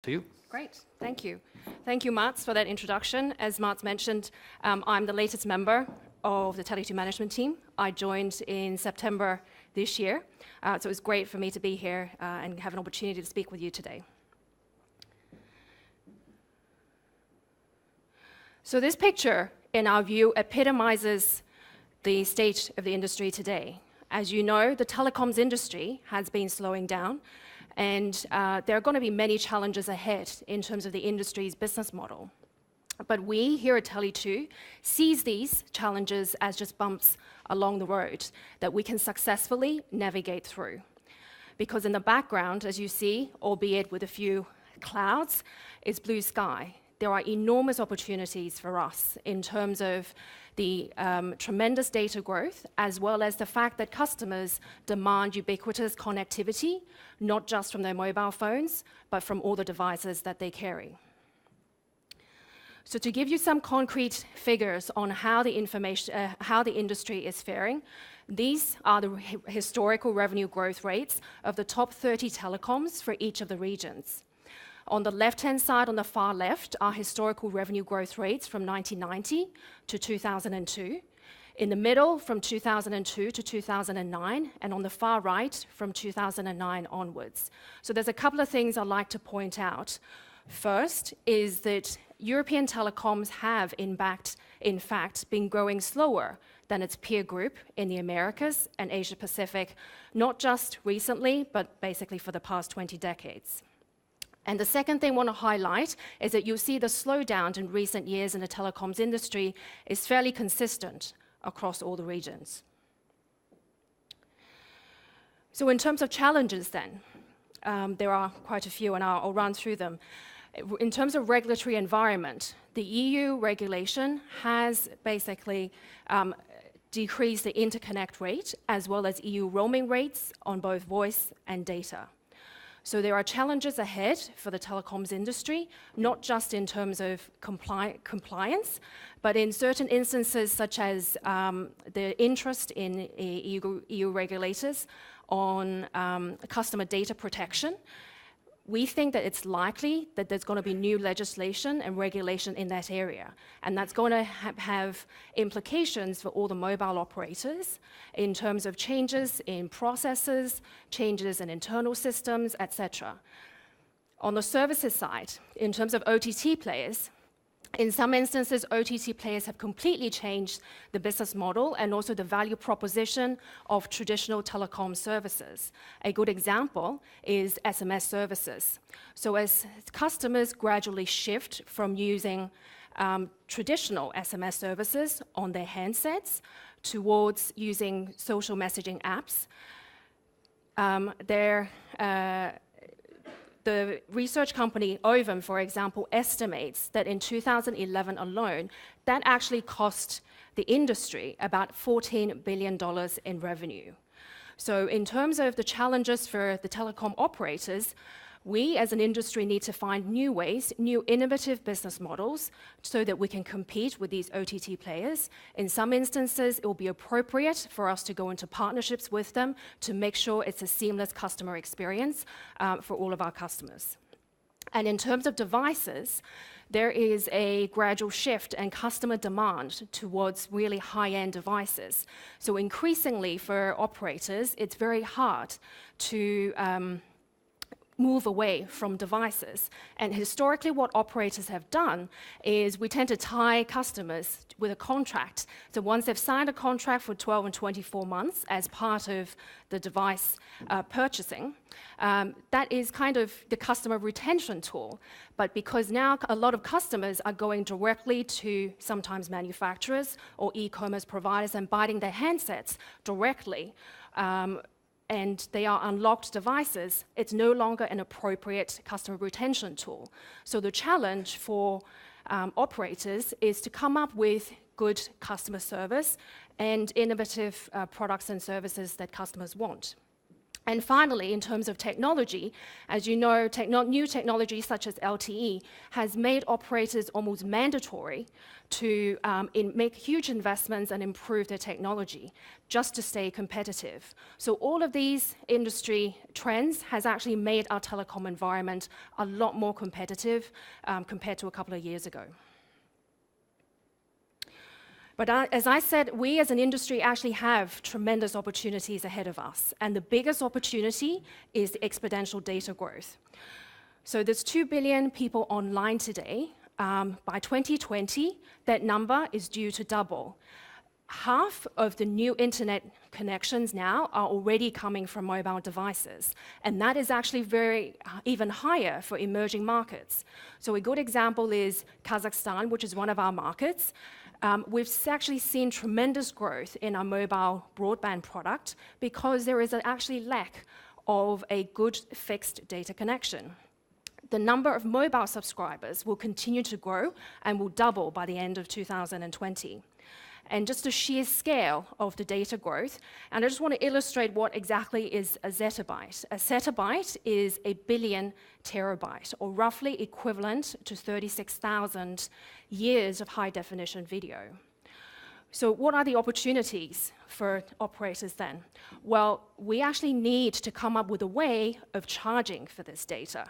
To you. Great, thank you. Thank you, Mats, for that introduction. As Mats mentioned, I'm the latest member of the Tele2 management team. I joined in September this year, so it was great for me to be here and have an opportunity to speak with you today. So this picture, in our view, epitomizes the state of the industry today. As you know, the telecoms industry has been slowing down, and there are going to be many challenges ahead in terms of the industry's business model. But we here at Tele2 sees these challenges as just bumps along the road that we can successfully navigate through. Because in the background, as you see, albeit with a few clouds, is blue sky. There are enormous opportunities for us in terms of the tremendous data growth, as well as the fact that customers demand ubiquitous connectivity, not just from their mobile phones, but from all the devices that they carry. So to give you some concrete figures on how the industry is faring, these are the historical revenue growth rates of the top 30 telecoms for each of the regions. On the left-hand side, on the far left, are historical revenue growth rates from 1990 to 2002. In the middle, from 2002 to 2009, and on the far right, from 2009 onwards. So there's a couple of things I'd like to point out. First is that European telecoms have, in fact, been growing slower than its peer group in the Americas and Asia Pacific, not just recently, but basically for the past 20 decades. And the second thing I want to highlight is that you'll see the slowdown in recent years in the telecoms industry is fairly consistent across all the regions. So in terms of challenges then, there are quite a few and I'll run through them. In terms of regulatory environment, the EU regulation has basically decreased the interconnect rate as well as EU roaming rates on both voice and data. So there are challenges ahead for the telecoms industry, not just in terms of compliance, but in certain instances such as the interest in EU regulators on customer data protection. We think that it's likely that there's going to be new legislation and regulation in that area, and that's going to have implications for all the mobile operators in terms of changes in processes, changes in internal systems, etc. On the services side, in terms of OTT players, in some instances, OTT players have completely changed the business model and also the value proposition of traditional telecom services. A good example is SMS services. So as customers gradually shift from using traditional SMS services on their handsets towards using social messaging apps, the research company Ovum, for example, estimates that in 2011 alone, that actually cost the industry about $14 billion in revenue. So in terms of the challenges for the telecom operators, we as an industry need to find new ways, new innovative business models so that we can compete with these OTT players. In some instances, it will be appropriate for us to go into partnerships with them to make sure it's a seamless customer experience for all of our customers. And in terms of devices, there is a gradual shift and customer demand towards really high-end devices. So increasingly for operators, it's very hard to move away from devices. And historically, what operators have done is we tend to tie customers with a contract. So once they've signed a contract for 12 and 24 months as part of the device purchasing, that is kind of the customer retention tool. But because now a lot of customers are going directly to sometimes manufacturers or e-commerce providers and buying their handsets directly, and they are unlocked devices, it's no longer an appropriate customer retention tool. So the challenge for operators is to come up with good customer service and innovative products and services that customers want. And finally, in terms of technology, as you know, new technology such as LTE has made operators almost mandatory to make huge investments and improve their technology just to stay competitive. So all of these industry trends has actually made our telecom environment a lot more competitive compared to a couple of years ago. But as I said, we as an industry actually have tremendous opportunities ahead of us. And the biggest opportunity is the exponential data growth. So there's 2 billion people online today. By 2020, that number is due to double. Half of the new internet connections now are already coming from mobile devices. And that is actually even higher for emerging markets. So a good example is Kazakhstan, which is one of our markets. We've actually seen tremendous growth in our mobile broadband product because there is actually lack of a good fixed data connection. The number of mobile subscribers will continue to grow and will double by the end of 2020. And just the sheer scale of the data growth, and I just want to illustrate what exactly is a zettabyte. A zettabyte is 1 billion terabyte, or roughly equivalent to 36,000 years of high-definition video. So what are the opportunities for operators then? Well, we actually need to come up with a way of charging for this data.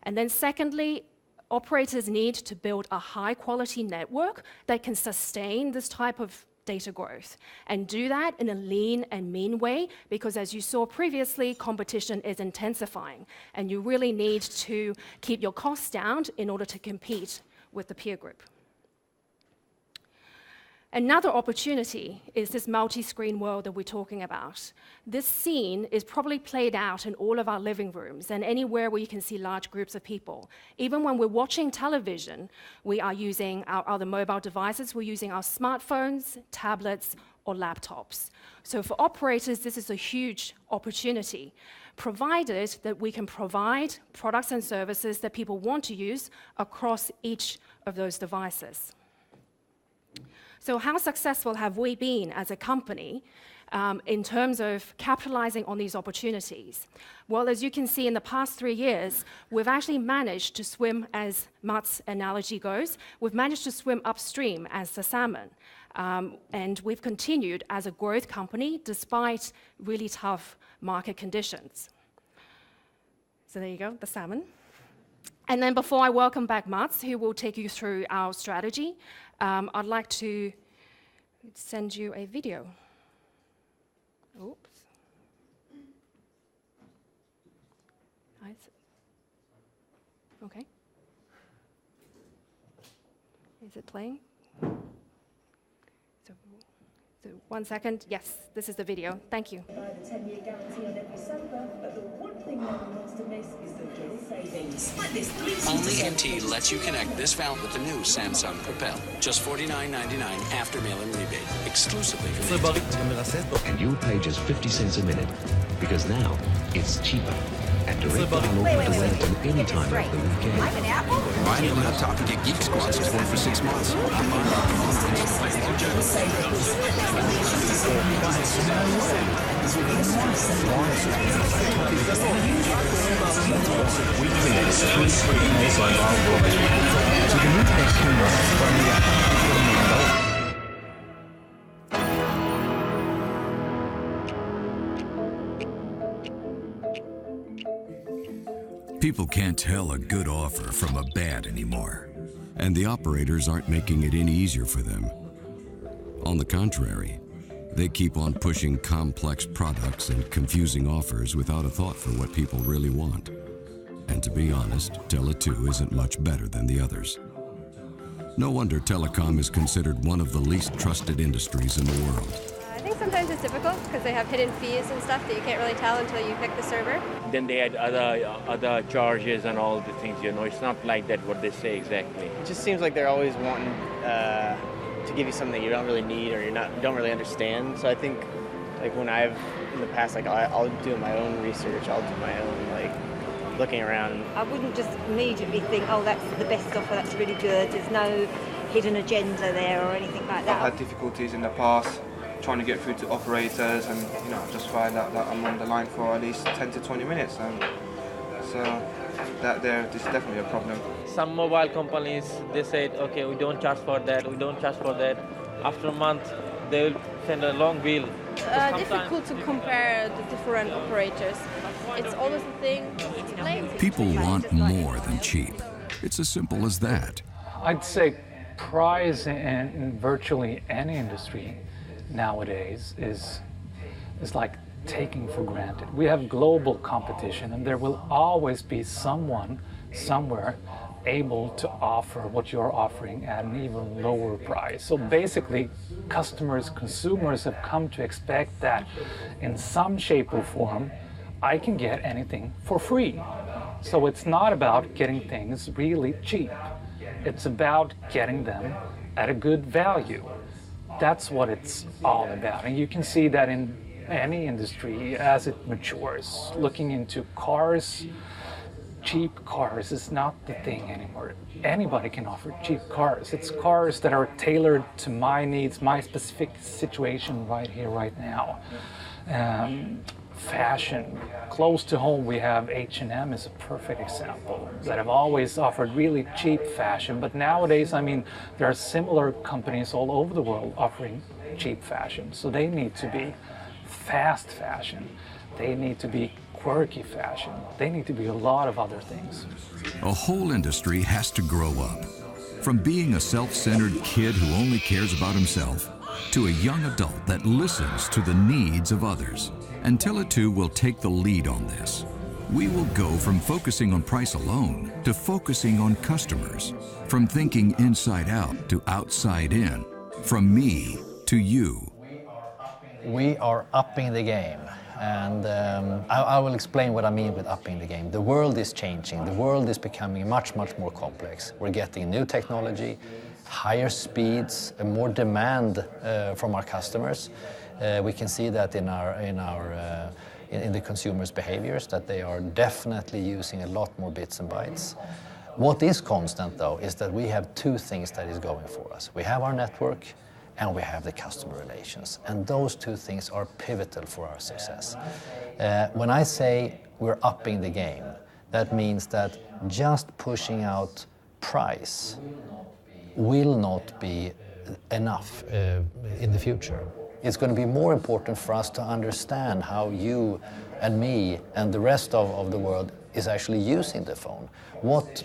And then secondly, operators need to build a high-quality network that can sustain this type of data growth and do that in a lean and mean way because, as you saw previously, competition is intensifying and you really need to keep your costs down in order to compete with the peer group. Another opportunity is this multi-screen world that we're talking about. This scene is probably played out in all of our living rooms and anywhere where you can see large groups of people. Even when we're watching television, we are using our other mobile devices, we're using our smartphones, tablets, or laptops. So for operators, this is a huge opportunity, provided that we can provide products and services that people want to use across each of those devices. So how successful have we been as a company in terms of capitalizing on these opportunities? Well, as you can see, in the past 3 years, we've actually managed to swim, as Matt's analogy goes, we've managed to swim upstream as the salmon. And we've continued as a growth company despite really tough market conditions. So there you go, the salmon. And then before I welcome back Mats, who will take you through our strategy, I'd like to send you a video. Oops. Okay. Is it playing? So 1 second. Yes, this is the video. Thank you. By the 10-year guarantee on every sofa, but the one thing no one wants to miss is the dual savings. Like this Only MT lets you connect this valve with the new Samsung Propel. Just $49.99 after mail-in rebate, exclusively from MT. And you'll pay just 50 cents a minute, because now it's cheaper. And direct download to rent any time of the weekend. I'm an Apple? My new laptop to get Geek Squad support for 6 months. People can't tell a good offer from a bad anymore, and the operators aren't making it any easier for them. On the contrary, they keep on pushing complex products and confusing offers without a thought for what people really want. And to be honest, Tele2 isn't much better than the others. No wonder telecom is considered one of the least trusted industries in the world. I think sometimes it's difficult because they have hidden fees and stuff that you can't really tell until you pick the server. Then they add other charges and all the things, you know. It's not like that what they say exactly. It just seems like they're always wanting to give you something that you don't really need or you don't really understand. So I think, like when I've in the past, like I'll do my own research, I'll do my own like looking around. I wouldn't just immediately think, oh, that's the best offer, that's really good. There's no hidden agenda there or anything like that. I've had difficulties in the past trying to get through to operators, and you know, just find out that I'm on the line for at least 10 to 20 minutes. So this is definitely a problem. Some mobile companies, they said, okay, we don't charge for that, we don't charge for that. After a month, they will send a long bill. Difficult to compare the different operators. It's always a thing. People want more than cheap. It's as simple as that. I'd say price in virtually any industry nowadays is like taking for granted. We have global competition, and there will always be someone somewhere able to offer what you're offering at an even lower price. So basically, consumers have come to expect that in some shape or form, I can get anything for free. So it's not about getting things really cheap. It's about getting them at a good value. That's what it's all about. And you can see that in any industry as it matures. Looking into cars, cheap cars is not the thing anymore. Anybody can offer cheap cars. It's cars that are tailored to my needs, my specific situation right here, right now. Fashion, close to home, we have H&M is a perfect example that have always offered really cheap fashion, but nowadays, I mean, there are similar companies all over the world offering cheap fashion. So they need to be fast fashion. They need to be quirky fashion. They need to be a lot of other things. A whole industry has to grow up. From being a self-centered kid who only cares about himself to a young adult that listens to the needs of others. And Tele2 will take the lead on this. We will go from focusing on price alone to focusing on customers. From thinking inside out to outside in. From me to you. We are upping the game. And I will explain what I mean with upping the game. The world is changing. The world is becoming much, much more complex. We're getting new technology, higher speeds, and more demand from our customers. We can see that in the consumers' behaviors, that they are definitely using a lot more bits and bytes. What is constant, though, is that we have two things that is going for us. We have our network, and we have the customer relations. And those two things are pivotal for our success. When I say we're upping the game, that means that just pushing out price will not be enough in the future. It's going to be more important for us to understand how you and me and the rest of the world is actually using the phone. What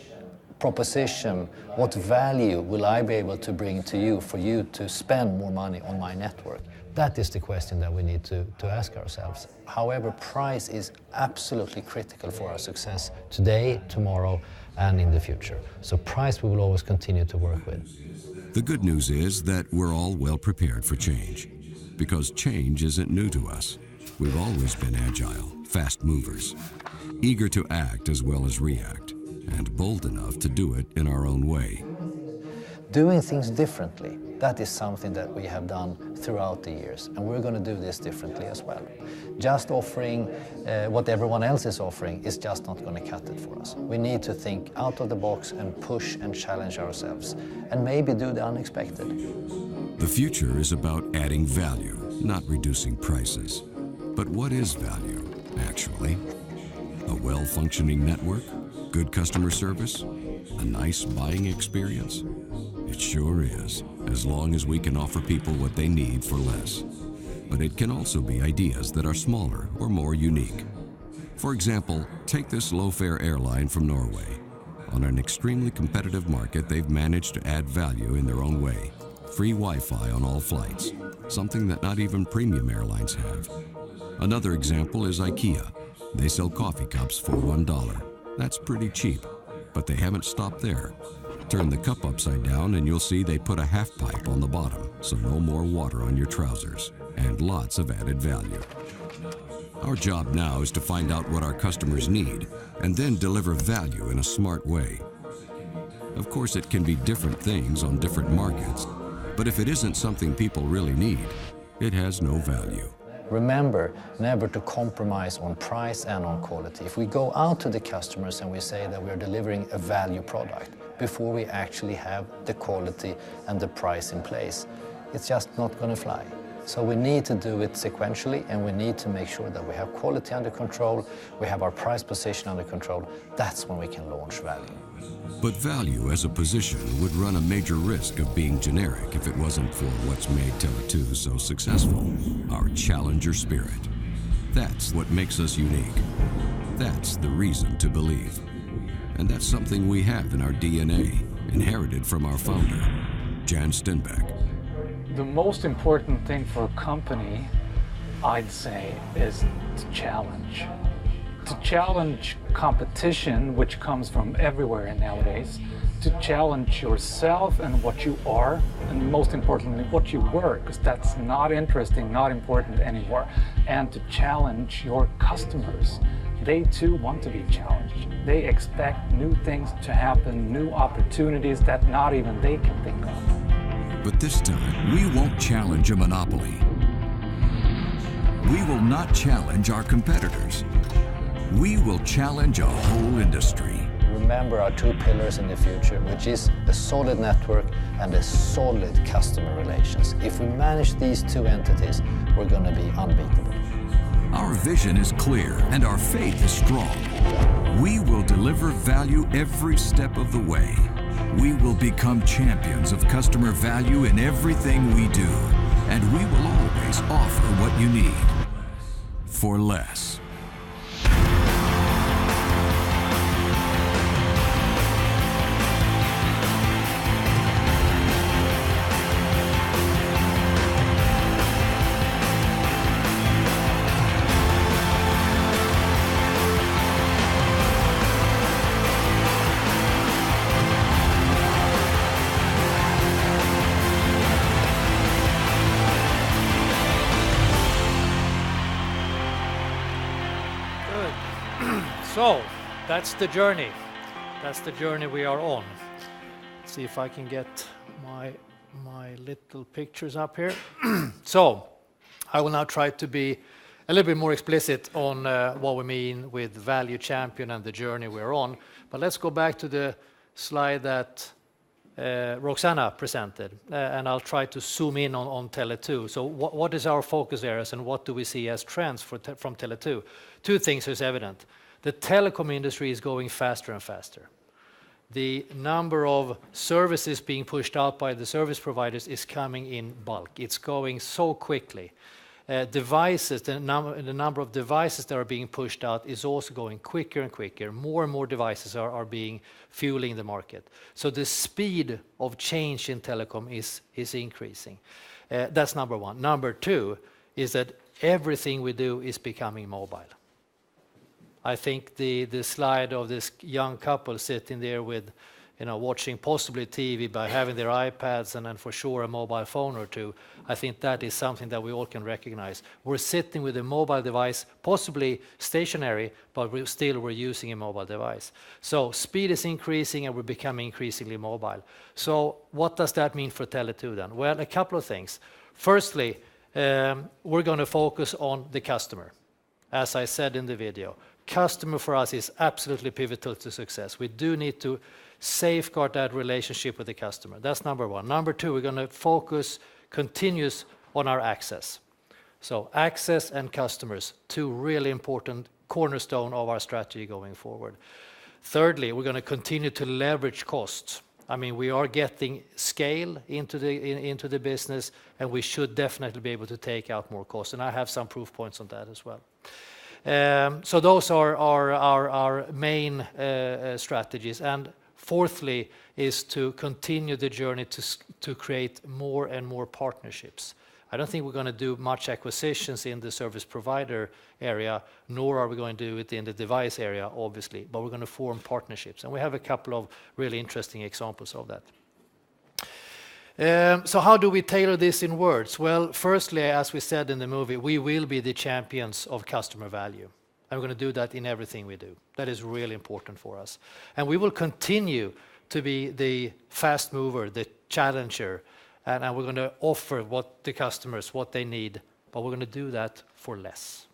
proposition, what value will I be able to bring to you for you to spend more money on my network? That is the question that we need to ask ourselves. However, price is absolutely critical for our success today, tomorrow, and in the future. So price we will always continue to work with. The good news is that we're all well prepared for change, because change isn't new to us. We've always been agile, fast movers, eager to act as well as react, and bold enough to do it in our own way. Doing things differently, that is something that we have done throughout the years, and we're going to do this differently as well. Just offering what everyone else is offering is just not going to cut it for us. We need to think out of the box and push and challenge ourselves, and maybe do the unexpected. The future is about adding value, not reducing prices. But what is value, actually? A well-functioning network? Good customer service? A nice buying experience? It sure is, as long as we can offer people what they need for less. But it can also be ideas that are smaller or more unique. For example, take this low-fare airline from Norway. On an extremely competitive market, they've managed to add value in their own way. Free Wi-Fi on all flights, something that not even premium airlines have. Another example is IKEA. They sell coffee cups for $1. That's pretty cheap, but they haven't stopped there. Turn the cup upside down and you'll see they put a half pipe on the bottom, so no more water on your trousers, and lots of added value. Our job now is to find out what our customers need, and then deliver value in a smart way. Of course, it can be different things on different markets, but if it isn't something people really need, it has no value. Remember never to compromise on price and on quality. If we go out to the customers and we say that we're delivering a value product before we actually have the quality and the price in place, it's just not going to fly. So we need to do it sequentially, and we need to make sure that we have quality under control, we have our price position under control. That's when we can launch value. But value as a position would run a major risk of being generic if it wasn't for what's made Tele2 so successful, our challenger spirit. That's what makes us unique. That's the reason to believe. And that's something we have in our DNA, inherited from our founder, Jan Stenbeck. The most important thing for a company, I'd say, is to challenge. To challenge competition, which comes from everywhere nowadays, to challenge yourself and what you are, and most importantly, what you were, because that's not interesting, not important anymore, and to challenge your customers. They too want to be challenged. They expect new things to happen, new opportunities that not even they can think of. But this time, we won't challenge a monopoly. We will not challenge our competitors. We will challenge a whole industry. Remember our two pillars in the future, which is a solid network and a solid customer relations. If we manage these two entities, we're going to be unbeatable. Our vision is clear and our faith is strong. We will deliver value every step of the way. We will become champions of customer value in everything we do, and we will always offer what you need for less. So, that's the journey. That's the journey we are on. Let's see if I can get my little pictures up here. So, I will now try to be a little bit more explicit on what we mean with value champion and the journey we're on. But let's go back to the slide that Roxanna presented, and I'll try to zoom in on Tele2. So what is our focus areas and what do we see as trends from Tele2? Two things is evident. The telecom industry is going faster and faster. The number of services being pushed out by the service providers is coming in bulk. It's going so quickly. Devices, the number of devices that are being pushed out is also going quicker and quicker. More and more devices are fueling the market. So the speed of change in telecom is increasing. That's number one. Number two is that everything we do is becoming mobile. I think the slide of this young couple sitting there with, watching possibly TV by having their iPads and then for sure a mobile phone or two, I think that is something that we all can recognize. We're sitting with a mobile device, possibly stationary, but we're using a mobile device. So speed is increasing and we're becoming increasingly mobile. So what does that mean for Tele2 then? Well, a couple of things. Firstly, we're going to focus on the customer. As I said in the video, customer for us is absolutely pivotal to success. We do need to safeguard that relationship with the customer. That's number one. Number two, we're going to focus continuous on our access. So access and customers, two really important cornerstone of our strategy going forward. Thirdly, we're going to continue to leverage costs. I mean, we are getting scale into the business, and we should definitely be able to take out more costs. And I have some proof points on that as well. So those are our main strategies. And fourthly is to continue the journey to create more and more partnerships. I don't think we're going to do much acquisitions in the service provider area, nor are we going to do it in the device area, obviously, but we're going to form partnerships. And we have a couple of really interesting examples of that. So how do we tailor this in words? Well, firstly, as we said in the movie, we will be the champions of customer value. And we're going to do that in everything we do. That is really important for us. And we will continue to be the fast mover, the challenger, and we're going to offer what the customers, what they need, but we're going to do that for less.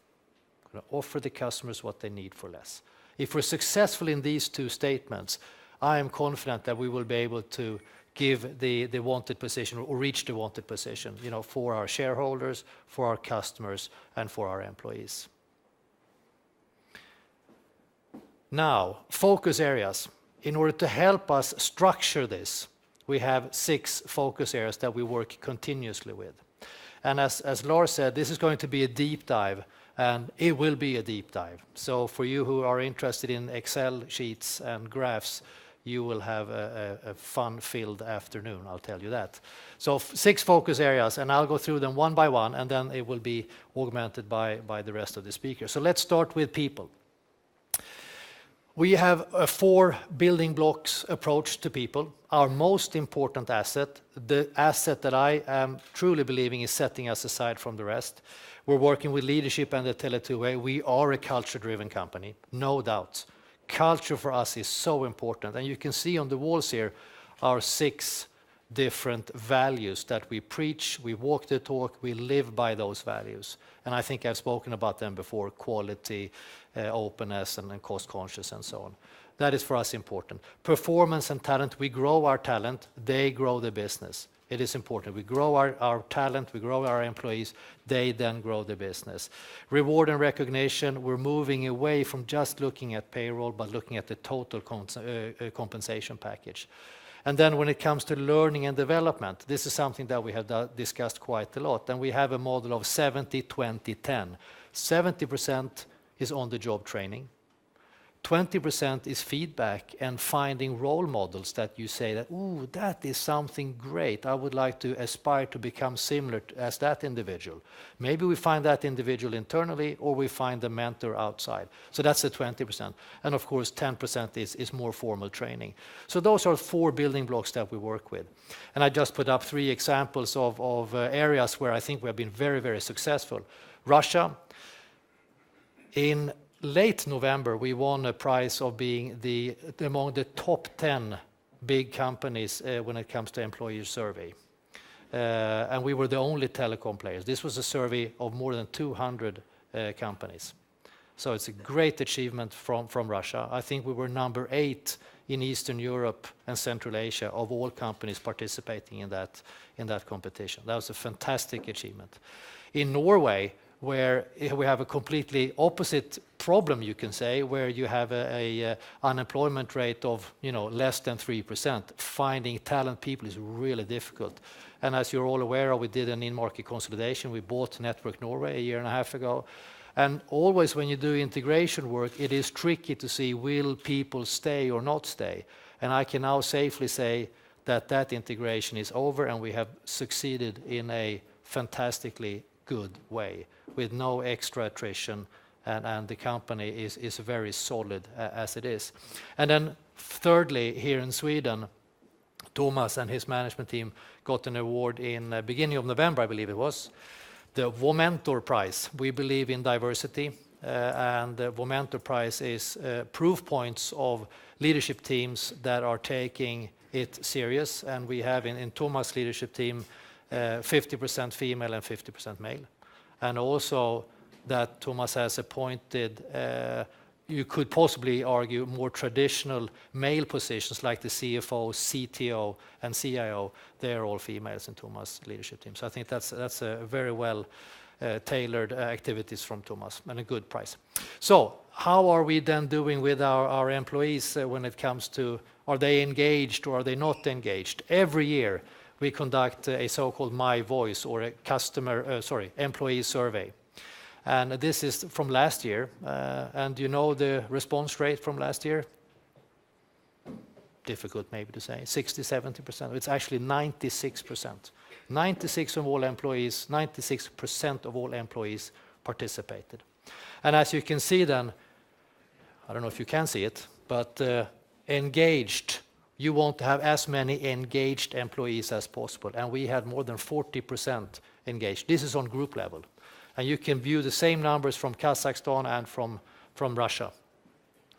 We're going to offer the customers what they need for less. If we're successful in these two statements, I am confident that we will be able to give the wanted position or reach the wanted position, for our shareholders, for our customers, and for our employees. Now, focus areas. In order to help us structure this, we have 6 focus areas that we work continuously with. And as Lars said, this is going to be a deep dive, and it will be a deep dive. So for you who are interested in Excel sheets and graphs, you will have a fun-filled afternoon, I'll tell you that. So 6 focus areas, and I'll go through them one by one, and then it will be augmented by the rest of the speakers. So let's start with people. We have a 4 building blocks approach to people. Our most important asset, the asset that I am truly believing is setting us aside from the rest. We're working with leadership and the Tele2 way. We are a culture-driven company, no doubt. Culture for us is so important. And you can see on the walls here our 6 different values that we preach, we walk the talk, we live by those values. And I think I've spoken about them before: quality, openness, and cost conscious, and so on. That is for us important. Performance and talent, we grow our talent, they grow the business. It is important. We grow our talent, we grow our employees, they then grow the business. Reward and recognition, we're moving away from just looking at payroll, but looking at the total compensation package. And then when it comes to learning and development, this is something that we have discussed quite a lot. And we have a model of 70-20-10. 70% is on-the-job training. 20% is feedback and finding role models that you say that, ooh, that is something great. I would like to aspire to become similar as that individual. Maybe we find that individual internally, or we find the mentor outside. So that's the 20%. And of course, 10% is more formal training. So those are 4 building blocks that we work with. And I just put up 3 examples of areas where I think we have been very, very successful. Russia. In late November, we won a prize of being among the top 10 big companies when it comes to employee survey. And we were the only telecom players. This was a survey of more than 200 companies. So it's a great achievement from Russia. I think we were number 8 in Eastern Europe and Central Asia of all companies participating in that competition. That was a fantastic achievement. In Norway, where we have a completely opposite problem, you can say, where you have a unemployment rate of less than 3%. Finding talent people is really difficult. And as you're all aware of, we did an in-market consolidation. We bought Network Norway a year and a half ago. And always when you do integration work, it is tricky to see will people stay or not stay. And I can now safely say that integration is over, and we have succeeded in a fantastically good way, with no extra attrition, and the company is very solid as it is. And then thirdly, here in Sweden, Thomas and his management team got an award in the beginning of November, I believe it was, the Vomentor Prize. We believe in diversity, and the Vomentor Prize is proof points of leadership teams that are taking it serious, and we have in Thomas' leadership team 50% female and 50% male. And also that Thomas has appointed, you could possibly argue, more traditional male positions like the CFO, CTO, and CIO. They're all females in Thomas' leadership team. So I think that's a very well tailored activities from Thomas, and a good prize. So how are we then doing with our employees when it comes to, are they engaged or are they not engaged? Every year we conduct a so-called My Voice, or a employee survey. And this is from last year. And you know the response rate from last year? Difficult maybe to say, 60-70%. It's actually 96%. 96% of all employees participated. And as you can see then, I don't know if you can see it, but engaged, you want to have as many engaged employees as possible. And we had more than 40% engaged. This is on group level. And you can view the same numbers from Kazakhstan and from Russia.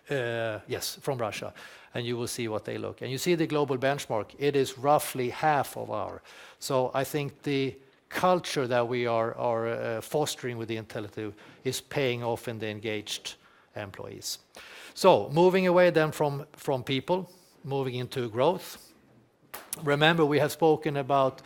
Yes, from Russia. And you will see what they look. And you see the global benchmark. It is roughly half of our. So I think the culture that we are fostering within Tele2 is paying off in the engaged employees. So moving away then from people, moving into growth. Remember, we have spoken about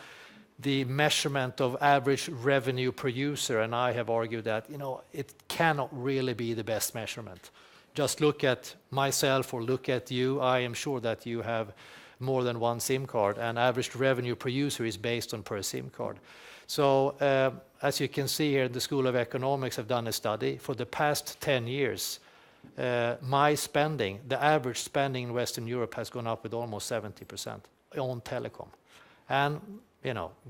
the measurement of average revenue per user, and I have argued that it cannot really be the best measurement. Just look at myself or look at you. I am sure that you have more than one SIM card, and average revenue per user is based on per SIM card. So as you can see here, the School of Economics have done a study. For the past 10 years, my spending, the average spending in Western Europe has gone up with almost 70% on telecom. And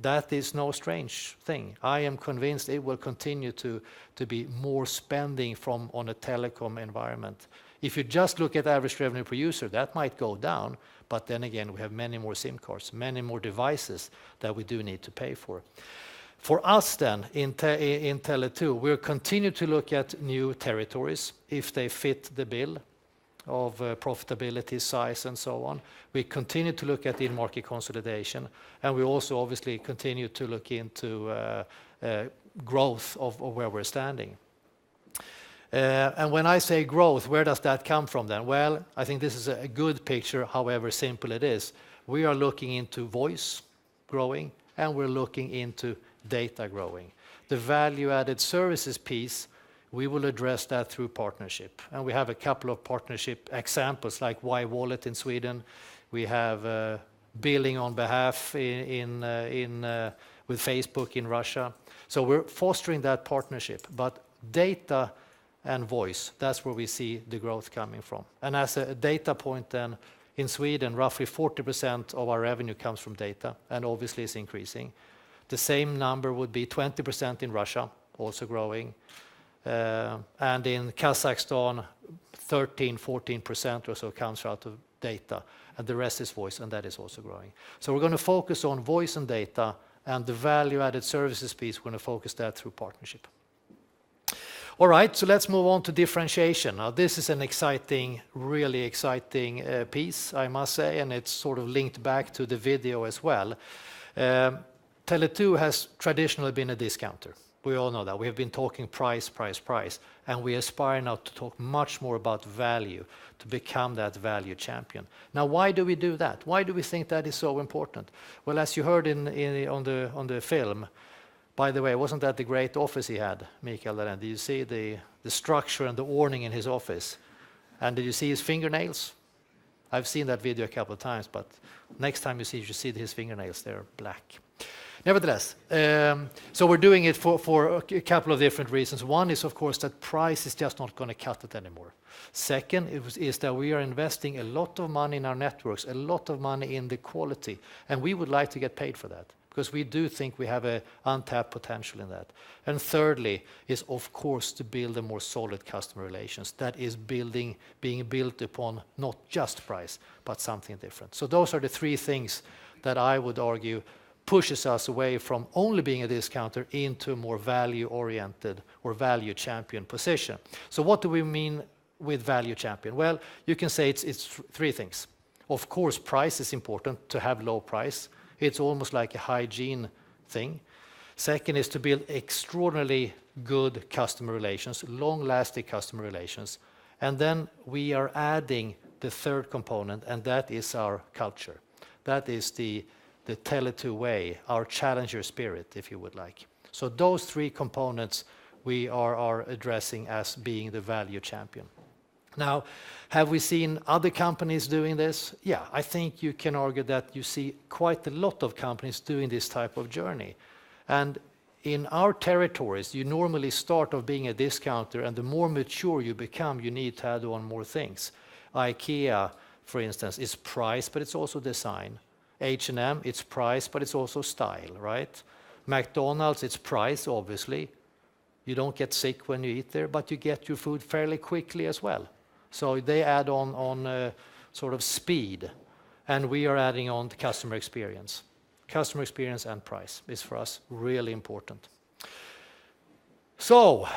that is no strange thing. I am convinced it will continue to be more spending on a telecom environment. If you just look at average revenue per user, that might go down, but then again, we have many more SIM cards, many more devices that we do need to pay for. For us then, in Tele2, we'll continue to look at new territories if they fit the bill of profitability, size, and so on. We continue to look at in-market consolidation, and we also obviously continue to look into growth of where we're standing. And when I say growth, where does that come from then? Well, I think this is a good picture, however simple it is. We are looking into voice growing, and we're looking into data growing. The value-added services piece, we will address that through partnership. And we have a couple of partnership examples like Y-Wallet in Sweden. We have billing on behalf with Facebook in Russia. So we're fostering that partnership. But data and voice, that's where we see the growth coming from. And as a data point then, in Sweden, roughly 40% of our revenue comes from data, and obviously it's increasing. The same number would be 20% in Russia, also growing. And in Kazakhstan, 13-14% or so comes out of data, and the rest is voice, and that is also growing. So we're going to focus on voice and data, and the value-added services piece, we're going to focus that through partnership. All right, so let's move on to differentiation. Now, this is an exciting, really exciting piece, I must say, and it's sort of linked back to the video as well. Tele2 has traditionally been a discounter. We all know that. We have been talking price, price, price, and we aspire now to talk much more about value, to become that value champion. Now, why do we do that? Why do we think that is so important? Well, as you heard on the film, by the way, wasn't that the great office he had, Mikael? Did you see the structure and the orning in his office? And did you see his fingernails? I've seen that video a couple of times, but next time you see his fingernails, they're black. Nevertheless, so we're doing it for a couple of different reasons. One is, of course, that price is just not going to cut it anymore. Second is that we are investing a lot of money in our networks, a lot of money in the quality, and we would like to get paid for that, because we do think we have an untapped potential in that. And thirdly is, of course, to build a more solid customer relations that is being built upon not just price, but something different. So those are the three things that I would argue pushes us away from only being a discounter into a more value-oriented or value champion position. So what do we mean with value champion? Well, you can say it's three things. Of course, price is important, to have low price. It's almost like a hygiene thing. Second is to build extraordinarily good customer relations, long-lasting customer relations. And then we are adding the third component, and that is our culture. That is the Tele2 way, our challenger spirit, if you would like. So those three components we are addressing as being the value champion. Now, have we seen other companies doing this? Yeah, I think you can argue that you see quite a lot of companies doing this type of journey. And in our territories, you normally start off being a discounter, and the more mature you become, you need to add on more things. IKEA, for instance, is price, but it's also design. H&M, it's price, but it's also style, right? McDonald's, it's price, obviously. You don't get sick when you eat there, but you get your food fairly quickly as well. So they add on sort of speed, and we are adding on the customer experience. Customer experience and price is for us really important. So,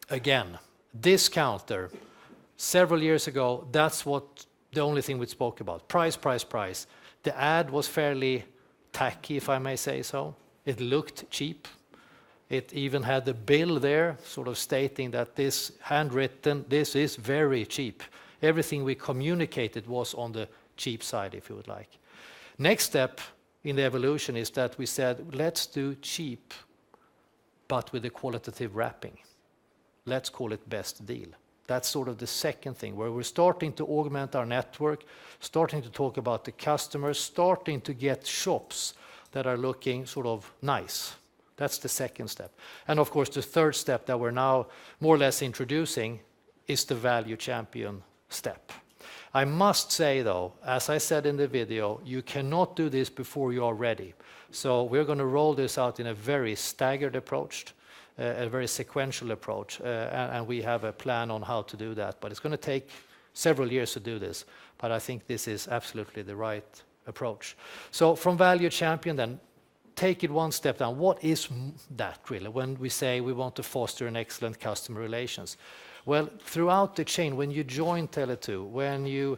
again, discounter. Several years ago, that's what the only thing we spoke about. Price, price, price. The ad was fairly tacky, if I may say so. It looked cheap. It even had the bill there, sort of stating that this handwritten, this is very cheap. Everything we communicated was on the cheap side, if you would like. Next step in the evolution is that we said, let's do cheap, but with a qualitative wrapping. Let's call it best deal. That's sort of the second thing, where we're starting to augment our network, starting to talk about the customers, starting to get shops that are looking sort of nice. That's the second step. And of course, the third step that we're now more or less introducing is the value champion step. I must say, though, as I said in the video, you cannot do this before you are ready. So we're going to roll this out in a very staggered approach, a very sequential approach, and we have a plan on how to do that. But it's going to take several years to do this. But I think this is absolutely the right approach. So from value champion, then, take it one step down. What is that really when we say we want to foster an excellent customer relations? Well, throughout the chain, when you join Tele2, when you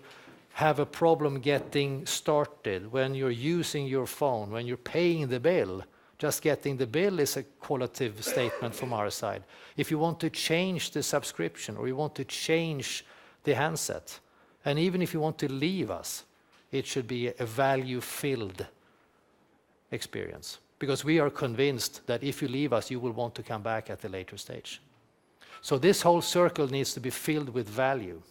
have a problem getting started, when you're using your phone, when you're paying the bill, just getting the bill is a qualitative statement from our side. If you want to change the subscription or you want to change the handset, and even if you want to leave us, it should be a value-filled experience. Because we are convinced that if you leave us, you will want to come back at a later stage. So this whole circle needs to be filled with value.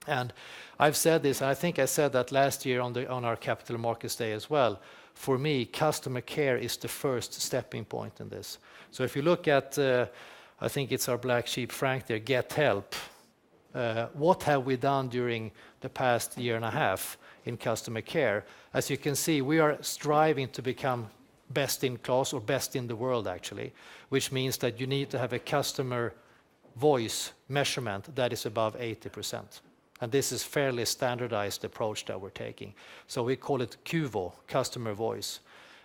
And I've said this, and I think I said that last year on our Capital Markets Day as well. For me, customer care is the first stepping point in this. So if you look at, I think it's our black sheep Frank there, Get Help. What have we done during the past year and a half in customer care? As you can see, we are striving to become best in class, or best in the world actually, which means that you need to have a customer voice measurement that is above 80%. And this is fairly standardized approach that we're taking. So we call it QVO, customer voice.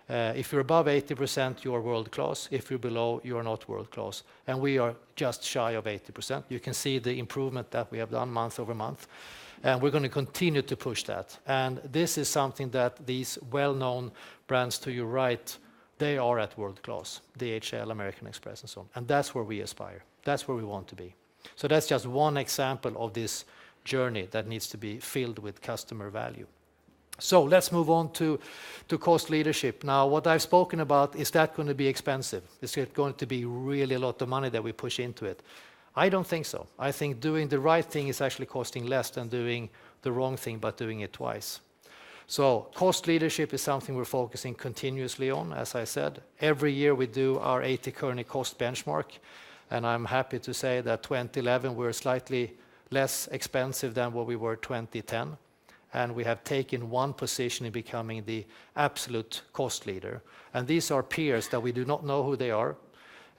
If you're above 80%, you're world class. If you're below, you're not world class. And we are just shy of 80%. You can see the improvement that we have done month over month. And we're going to continue to push that. And this is something that these well-known brands to your right, they are at world class. DHL, American Express, and so on. And that's where we aspire. That's where we want to be. So that's just one example of this journey that needs to be filled with customer value. So let's move on to cost leadership. Now, what I've spoken about, is that going to be expensive? Is it going to be really a lot of money that we push into it? I don't think so. I think doing the right thing is actually costing less than doing the wrong thing, but doing it twice. So cost leadership is something we're focusing continuously on, as I said. Every year we do our 80 Kearney cost benchmark, and I'm happy to say that 2011 we're slightly less expensive than what we were 2010. And we have taken one position in becoming the absolute cost leader. And these are peers that we do not know who they are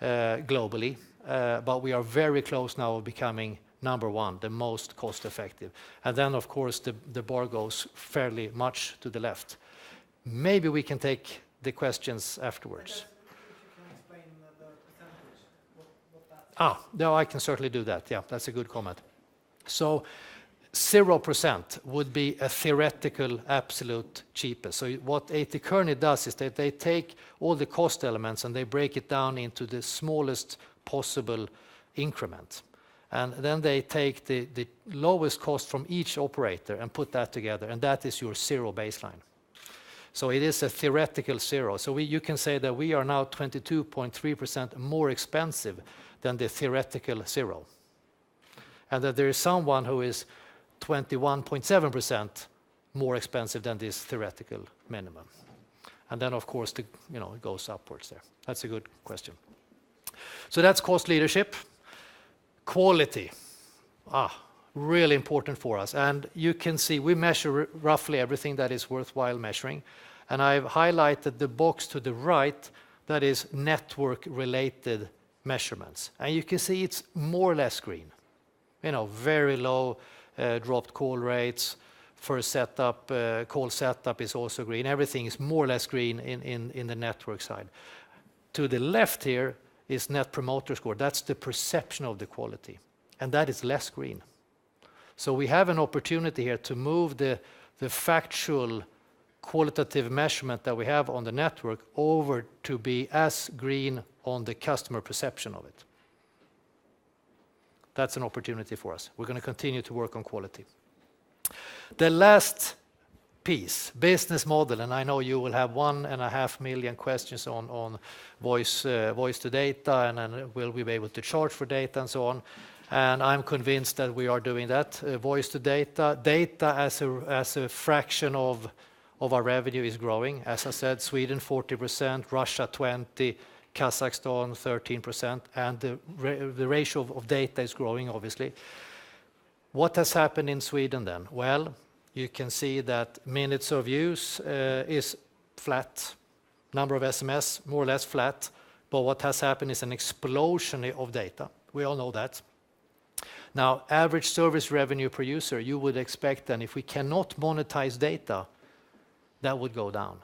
globally, but we are very close now of becoming number one, the most cost effective. And then, of course, the bar goes fairly much to the left. Maybe we can take the questions afterwards. No, I can certainly do that. Yeah, that's a good comment. So 0% would be a theoretical absolute cheapest. So what 80 Kearney does is that they take all the cost elements and they break it down into the smallest possible increment. And then they take the lowest cost from each operator and put that together, and that is your zero baseline. So it is a theoretical zero. So you can say that we are now 22.3% more expensive than the theoretical zero. And that there is someone who is 21.7% more expensive than this theoretical minimum. And then, of course, it goes upwards there. That's a good question. So that's cost leadership. Quality, really important for us. And you can see we measure roughly everything that is worthwhile measuring. And I've highlighted the box to the right that is network-related measurements. And you can see it's more or less green. Very low dropped call rates. First setup, call setup is also green. Everything is more or less green in the network side. To the left here is Net Promoter Score. That's the perception of the quality. And that is less green. So we have an opportunity here to move the factual qualitative measurement that we have on the network over to be as green on the customer perception of it. That's an opportunity for us. We're going to continue to work on quality. The last piece, business model, and I know you will have 1.5 million questions on voice to data, and then will we be able to charge for data and so on. And I'm convinced that we are doing that. Voice to data, as a fraction of our revenue is growing. As I said, Sweden 40%, Russia 20%, Kazakhstan 13%, and the ratio of data is growing, obviously. What has happened in Sweden then? Well, you can see that minutes of use is flat. Number of SMS, more or less flat. But what has happened is an explosion of data. We all know that. Now, average service revenue per user, you would expect then if we cannot monetize data, that would go down.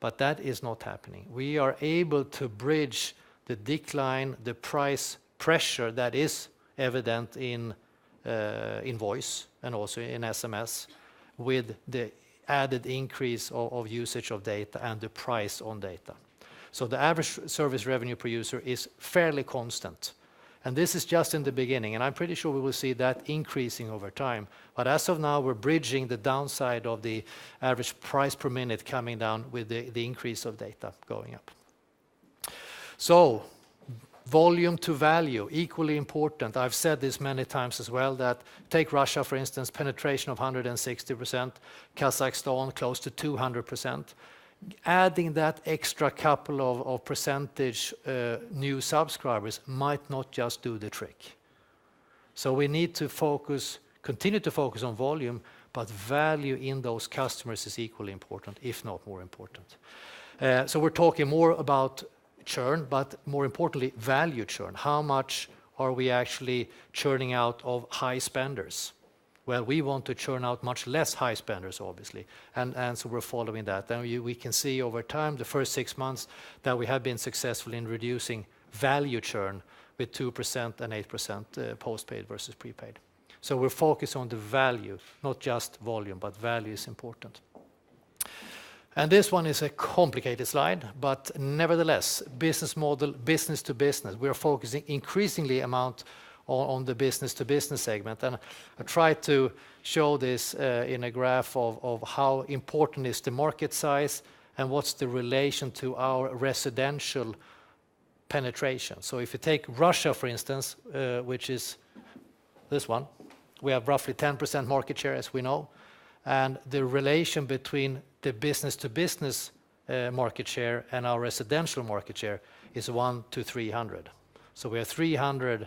But that is not happening. We are able to bridge the decline, the price pressure that is evident in voice and also in SMS, with the added increase of usage of data and the price on data. So the average service revenue per user is fairly constant. And this is just in the beginning, and I'm pretty sure we will see that increasing over time. But as of now, we're bridging the downside of the average price per minute coming down with the increase of data going up. So, volume to value, equally important. I've said this many times as well, that take Russia, for instance, penetration of 160%, Kazakhstan close to 200%. Adding that extra couple of percentage new subscribers might not just do the trick. So we need to continue to focus on volume, but value in those customers is equally important, if not more important. So we're talking more about churn, but more importantly, value churn. How much are we actually churning out of high spenders? Well, we want to churn out much less high spenders, obviously, and so we're following that. And we can see over time, the first 6 months, that we have been successful in reducing value churn with 2% and 8% postpaid versus prepaid. So we're focused on the value, not just volume, but value is important. And this one is a complicated slide, but nevertheless, business model, business to business. We are focusing increasingly amount on the business-to-business segment. And I tried to show this in a graph of how important is the market size and what's the relation to our residential penetration. So if you take Russia, for instance, which is this one, we have roughly 10% market share, as we know. And the relation between the business-to-business market share and our residential market share is 1 to 300. So we have 300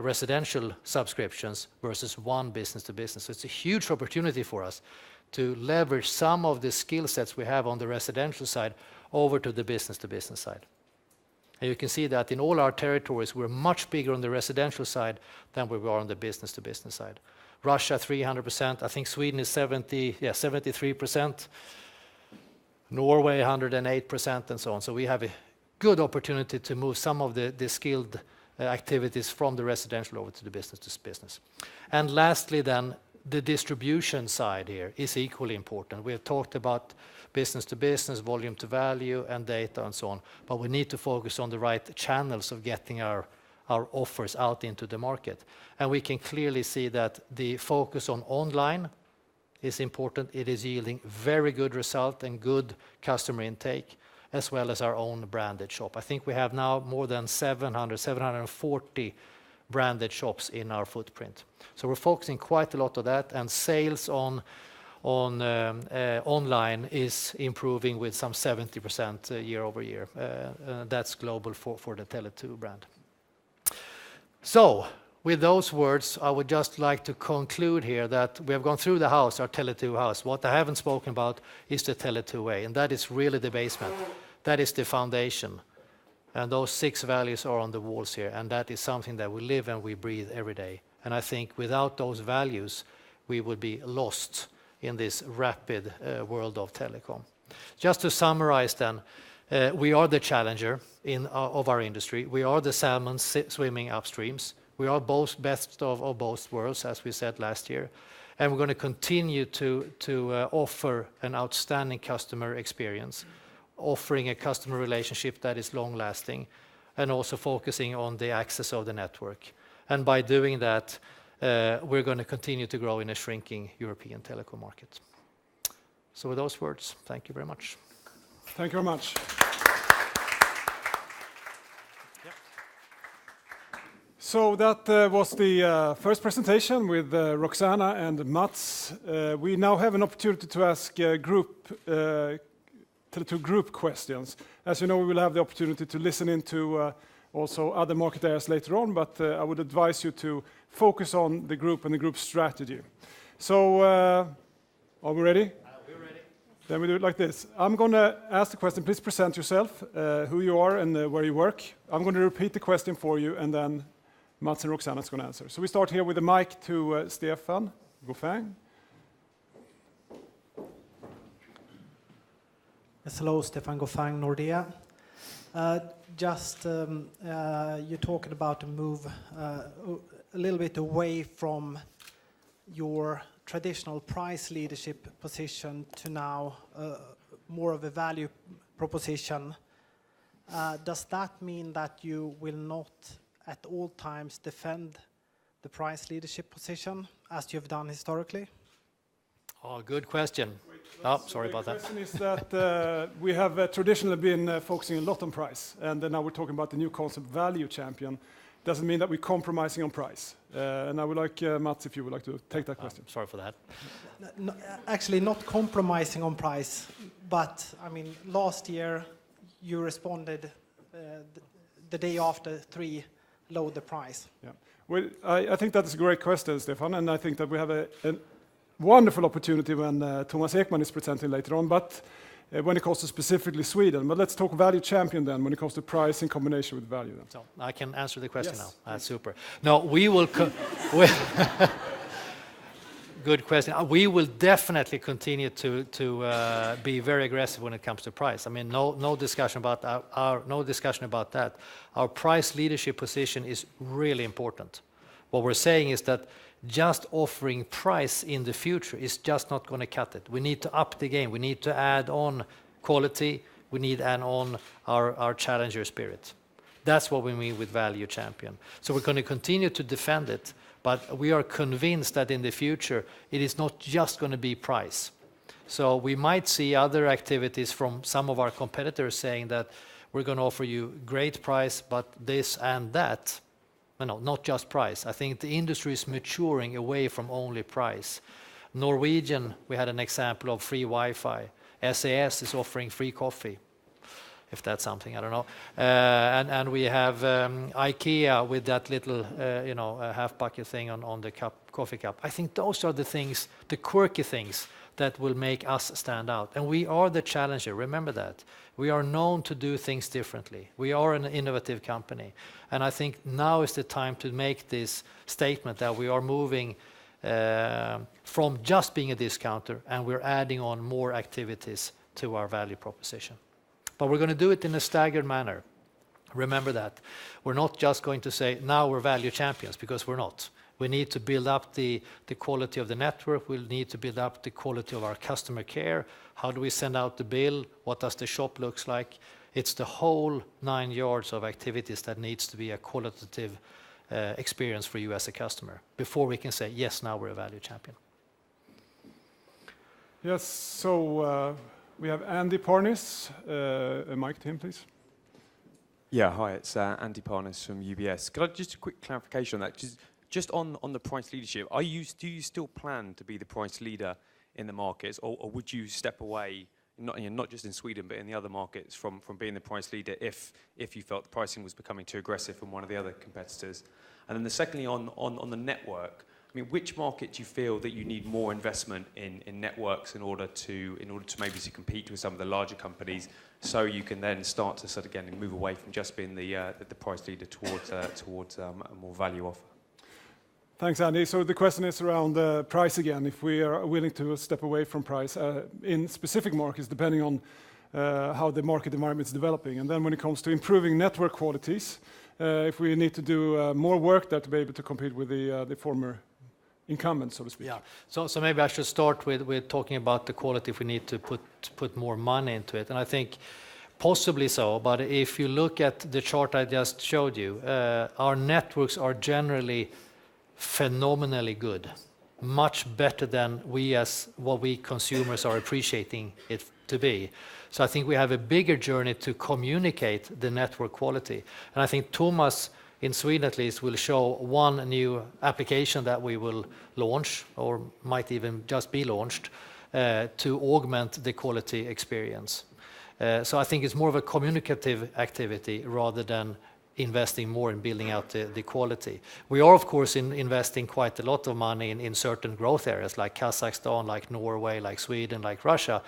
residential subscriptions versus 1 business-to-business. So it's a huge opportunity for us to leverage some of the skill sets we have on the residential side over to the business-to-business side. And you can see that in all our territories, we're much bigger on the residential side than we are on the business-to-business side. Russia, 300%. I think Sweden is 73%. Norway, 108%, and so on. So we have a good opportunity to move some of the skilled activities from the residential over to the business-to-business. And lastly then, the distribution side here is equally important. We have talked about business-to-business, volume to value, and data and so on, but we need to focus on the right channels of getting our offers out into the market. And we can clearly see that the focus on online is important. It is yielding very good result and good customer intake, as well as our own branded shop. I think we have now more than 740 branded shops in our footprint. So we're focusing quite a lot on that, and sales on online is improving with some 70% year over year. That's global for the Tele2 brand. So, with those words, I would just like to conclude here that we have gone through the house, our Tele2 house. What I haven't spoken about is the Tele2 way, and that is really the basement. That is the foundation. And those 6 values are on the walls here, and that is something that we live and we breathe every day. And I think without those values, we would be lost in this rapid world of telecom. Just to summarize then, we are the challenger of our industry. We are the salmon swimming upstreams. We are both best of both worlds, as we said last year. And we're going to continue to offer an outstanding customer experience, offering a customer relationship that is long-lasting, and also focusing on the access of the network. And by doing that, we're going to continue to grow in a shrinking European telecom market. So with those words, thank you very much. Thank you very much. So that was the first presentation with Roxanna and Mats. We now have an opportunity to ask Tele2 group questions. As you know, we will have the opportunity to listen into also other market areas later on, but I would advise you to focus on the group and the group strategy. So, are we ready? We're ready. Then we do it like this. I'm going to ask the question. Please present yourself, who you are and where you work. I'm going to repeat the question for you, and then Mats and Roxanna is going to answer. So we start here with the mic to Stefan Goffin. Yes, hello, Stefan Goffin, Nordea. You're talking about a move a little bit away from your traditional price leadership position to now more of a value proposition. Does that mean that you will not at all times defend the price leadership position as you've done historically? Oh, good question. Oh, sorry about that. The question is that we have traditionally been focusing a lot on price, and now we're talking about the new concept, value champion. Doesn't mean that we're compromising on price. And I would like, Mats, if you would like to take that question. Sorry for that. No, actually, not compromising on price, but I mean, last year you responded the day after 3 lowered the price. Yeah. Well, I think that is a great question, Stefan, and I think that we have a wonderful opportunity when Thomas Ekman is presenting later on, but when it comes to specifically Sweden. But let's talk value champion then, when it comes to price in combination with value. Then. So I can answer the question now. That's super. No, we will... Good question. We will definitely continue to be very aggressive when it comes to price. I mean, no discussion about no discussion about that. Our price leadership position is really important. What we're saying is that just offering price in the future is just not going to cut it. We need to up the game. We need to add on quality. We need to add on our challenger spirit. That's what we mean with value champion. So we're going to continue to defend it. But we are convinced that in the future, it is not just going to be price. So we might see other activities from some of our competitors saying that we're going to offer you great price, but this and that. No, not just price. I think the industry is maturing away from only price. Norwegian, we had an example of free Wi-Fi. SAS is offering free coffee. If that's something, I don't know. And we have IKEA with that little, half bucket thing on the coffee cup. I think those are the things, the quirky things that will make us stand out. And we are the challenger, remember that. We are known to do things differently. We are an innovative company. And I think now is the time to make this statement that we are moving from just being a discounter and we're adding on more activities to our value proposition. But we're going to do it in a staggered manner. Remember that. We're not just going to say, now we're value champions, because we're not. We need to build up the quality of the network. We'll need to build up the quality of our customer care. How do we send out the bill? What does the shop look like? It's the whole 9 yards of activities that needs to be a qualitative experience for you as a customer before we can say, yes, now we're a value champion. Yes, so... we have Andy Parnis. A mic to him, please. Yeah, hi, it's Andy Parnis from UBS. Could I just a quick clarification on that? Just on the price leadership, do you still plan to be the price leader in the markets, or would you step away, not just in Sweden, but in the other markets, from being the price leader if you felt the pricing was becoming too aggressive from one of the other competitors? And then secondly, on the network, I mean, which market do you feel that you need more investment in networks in order to maybe to compete with some of the larger companies, so you can then start to sort of again move away from just being the price leader towards a more value offer? Thanks, Andy. So the question is around price again. If we are willing to step away from price in specific markets, depending on how the market environment is developing, and then when it comes to improving network qualities, if we need to do more work there to be able to compete with the former incumbent, so to speak. Yeah. So maybe I should start with talking about the quality if we need to put more money into it. And I think possibly so, but if you look at the chart I just showed you, our networks are generally phenomenally good. much better than what we consumers are appreciating it to be. So I think we have a bigger journey to communicate the network quality. And I think Thomas, in Sweden at least, will show one new application that we will launch, or might even just be launched, to augment the quality experience. So I think it's more of a communicative activity rather than investing more in building out the quality. We are, of course, investing quite a lot of money in certain growth areas like Kazakhstan, like Norway, like Sweden, like Russia.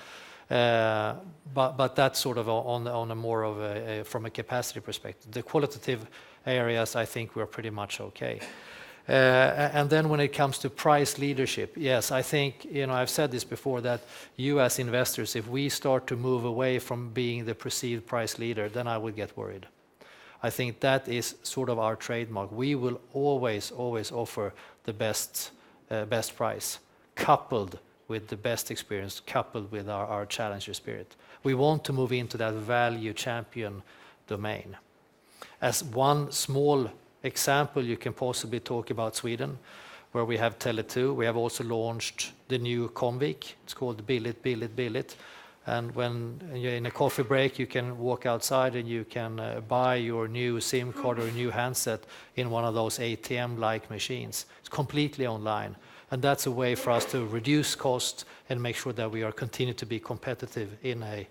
But that's sort of on a more of a from a capacity perspective. The qualitative areas, I think we're pretty much okay. And then when it comes to price leadership, yes, I think, I've said this before, that you as investors, if we start to move away from being the perceived price leader, then I would get worried. I think that is sort of our trademark. We will always offer the best price, coupled with the best experience, coupled with our challenger spirit. We want to move into that value champion domain. As one small example, you can possibly talk about Sweden, where we have Tele2. We have also launched the new Comvik. It's called Billigt. And when you're in a coffee break, you can walk outside and you can buy your new SIM card or a new handset in one of those ATM-like machines. It's completely online. And that's a way for us to reduce cost and make sure that we are continue to be competitive in a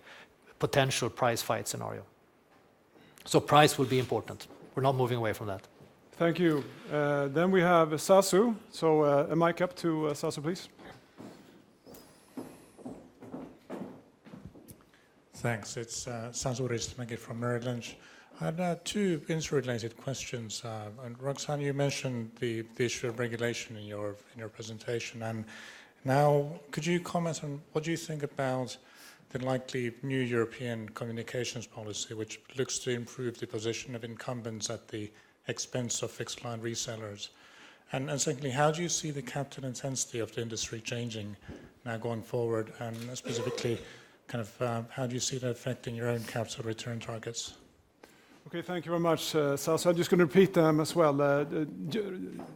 potential price fight scenario. So price will be important. We're not moving away from that. Thank you. Then we have Sasu. So a mic up to Sasu, please. Thanks. It's Sasu Ristimäki from Merrill Lynch. I had two industry-related questions. And Roxanna, you mentioned the issue of regulation in your presentation. And now, could you comment on what do you think about the likely new European communications policy, which looks to improve the position of incumbents at the expense of fixed-line resellers? And secondly, how do you see the capital intensity of the industry changing now going forward? And specifically, how do you see that affecting your own capital return targets? Okay, thank you very much, Sasu. I'm just going to repeat them as well.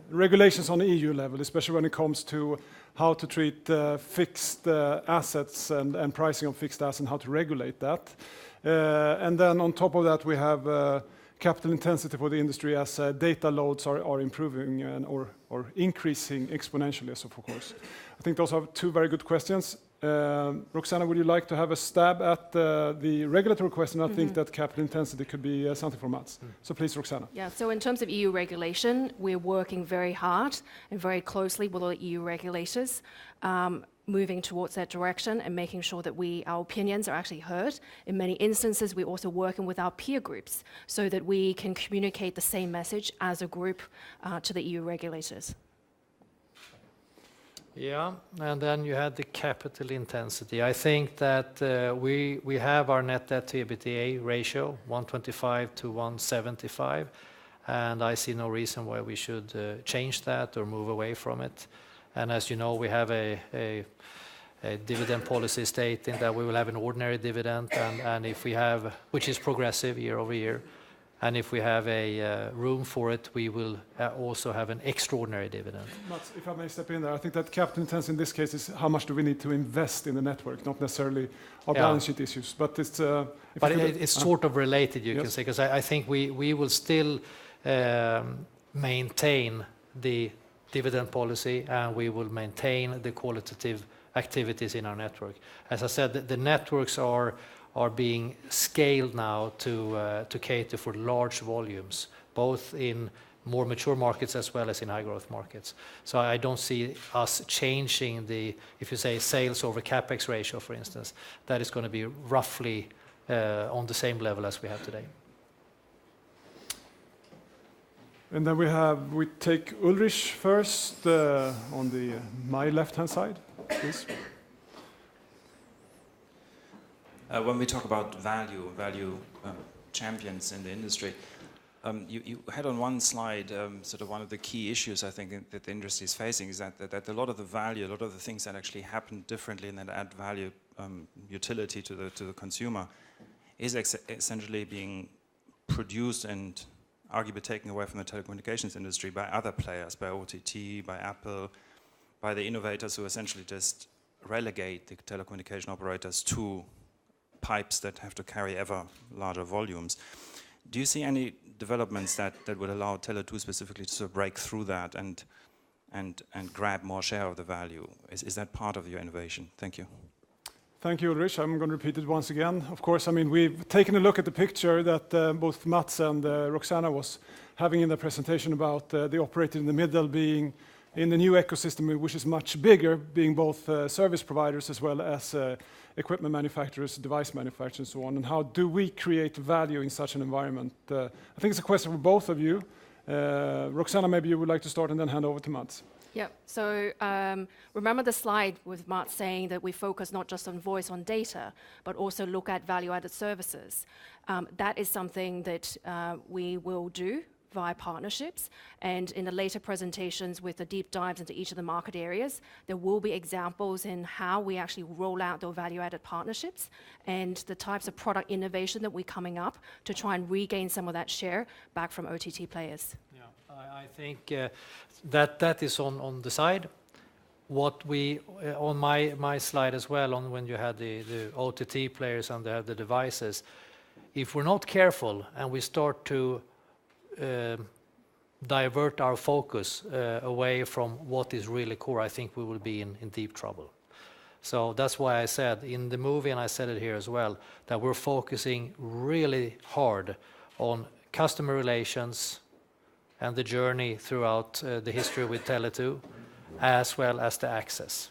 Regulations on the EU level, especially when it comes to how to treat fixed assets and pricing of fixed assets and how to regulate that. And then on top of that, we have capital intensity for the industry as data loads are improving or increasing exponentially, so of course. I think those are two very good questions. Roxanna, would you like to have a stab at the regulatory question? I think that capital intensity could be something for Mats. So please, Roxanna. Yeah, so in terms of EU regulation, we're working very hard and very closely with all the EU regulators, moving towards that direction and making sure that our opinions are actually heard. In many instances, we're also working with our peer groups so that we can communicate the same message as a group to the EU regulators. Yeah, and then you had the capital intensity. I think that we have our net debt to EBITDA ratio, 125 to 175, and I see no reason why we should change that or move away from it. And as you know, we have a dividend policy stating that we will have an ordinary dividend, and if we have, which is progressive year over year, and if we have a room for it, we will also have an extraordinary dividend. Mats, if I may step in there, I think that capital intensity in this case is how much do we need to invest in the network, not necessarily our balance sheet issues. But it's it's sort of related, you can say, because I think we will still maintain the dividend policy, and we will maintain the qualitative activities in our network. As I said, the networks are being scaled now to cater for large volumes, both in more mature markets as well as in high growth markets. So I don't see us changing if you say sales over capex ratio, for instance, that is going to be roughly on the same level as we have today. And then we take Ulrich first on my left-hand side, please. When we talk about value champions in the industry, you had on one slide sort of one of the key issues I think that the industry is facing is that a lot of the value, a lot of the things that actually happen differently and that add value, utility to the consumer, is essentially being produced and arguably taken away from the telecommunications industry by other players, by OTT, by Apple, by the innovators who essentially just relegate the telecommunication operators to pipes that have to carry ever larger volumes. Do you see any developments that would allow Tele2 specifically to sort of break through that and grab more share of the value? Is that part of your innovation? Thank you. Thank you, Ulrich. I'm going to repeat it once again. Of course, I mean, we've taken a look at the picture that both Mats and Roxanna was having in their presentation about the operator in the middle being in the new ecosystem, which is much bigger, being both service providers as well as equipment manufacturers, device manufacturers, and so on. And how do we create value in such an environment? I think it's a question for both of you. Roxanna, maybe you would like to start and then hand over to Mats. Yeah, so remember the slide with Mart saying that we focus not just on voice, on data, but also look at value-added services. That is something that we will do via partnerships, and in the later presentations with the deep dives into each of the market areas, there will be examples in how we actually roll out those value-added partnerships and the types of product innovation that we're coming up to try and regain some of that share back from OTT players. I think that is on the side. What we on my slide as well, on when you had the OTT players and the devices, if we're not careful and we start to divert our focus away from what is really core, I think we will be in deep trouble. So that's why I said in the movie, and I said it here as well, that we're focusing really hard on customer relations and the journey throughout the history with Tele2, as well as the access.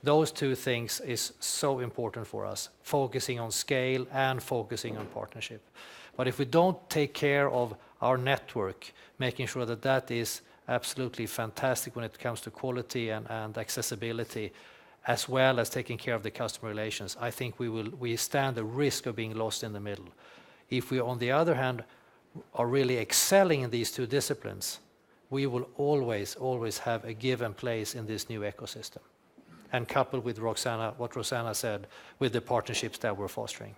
Those two things is so important for us, focusing on scale and focusing on partnership. But if we don't take care of our network, making sure that that is absolutely fantastic when it comes to quality and accessibility, as well as taking care of the customer relations, I think we stand a risk of being lost in the middle. If we, on the other hand, are really excelling in these two disciplines, we will always have a given place in this new ecosystem. And coupled with Roxanna, what Roxanna said, with the partnerships that we're fostering.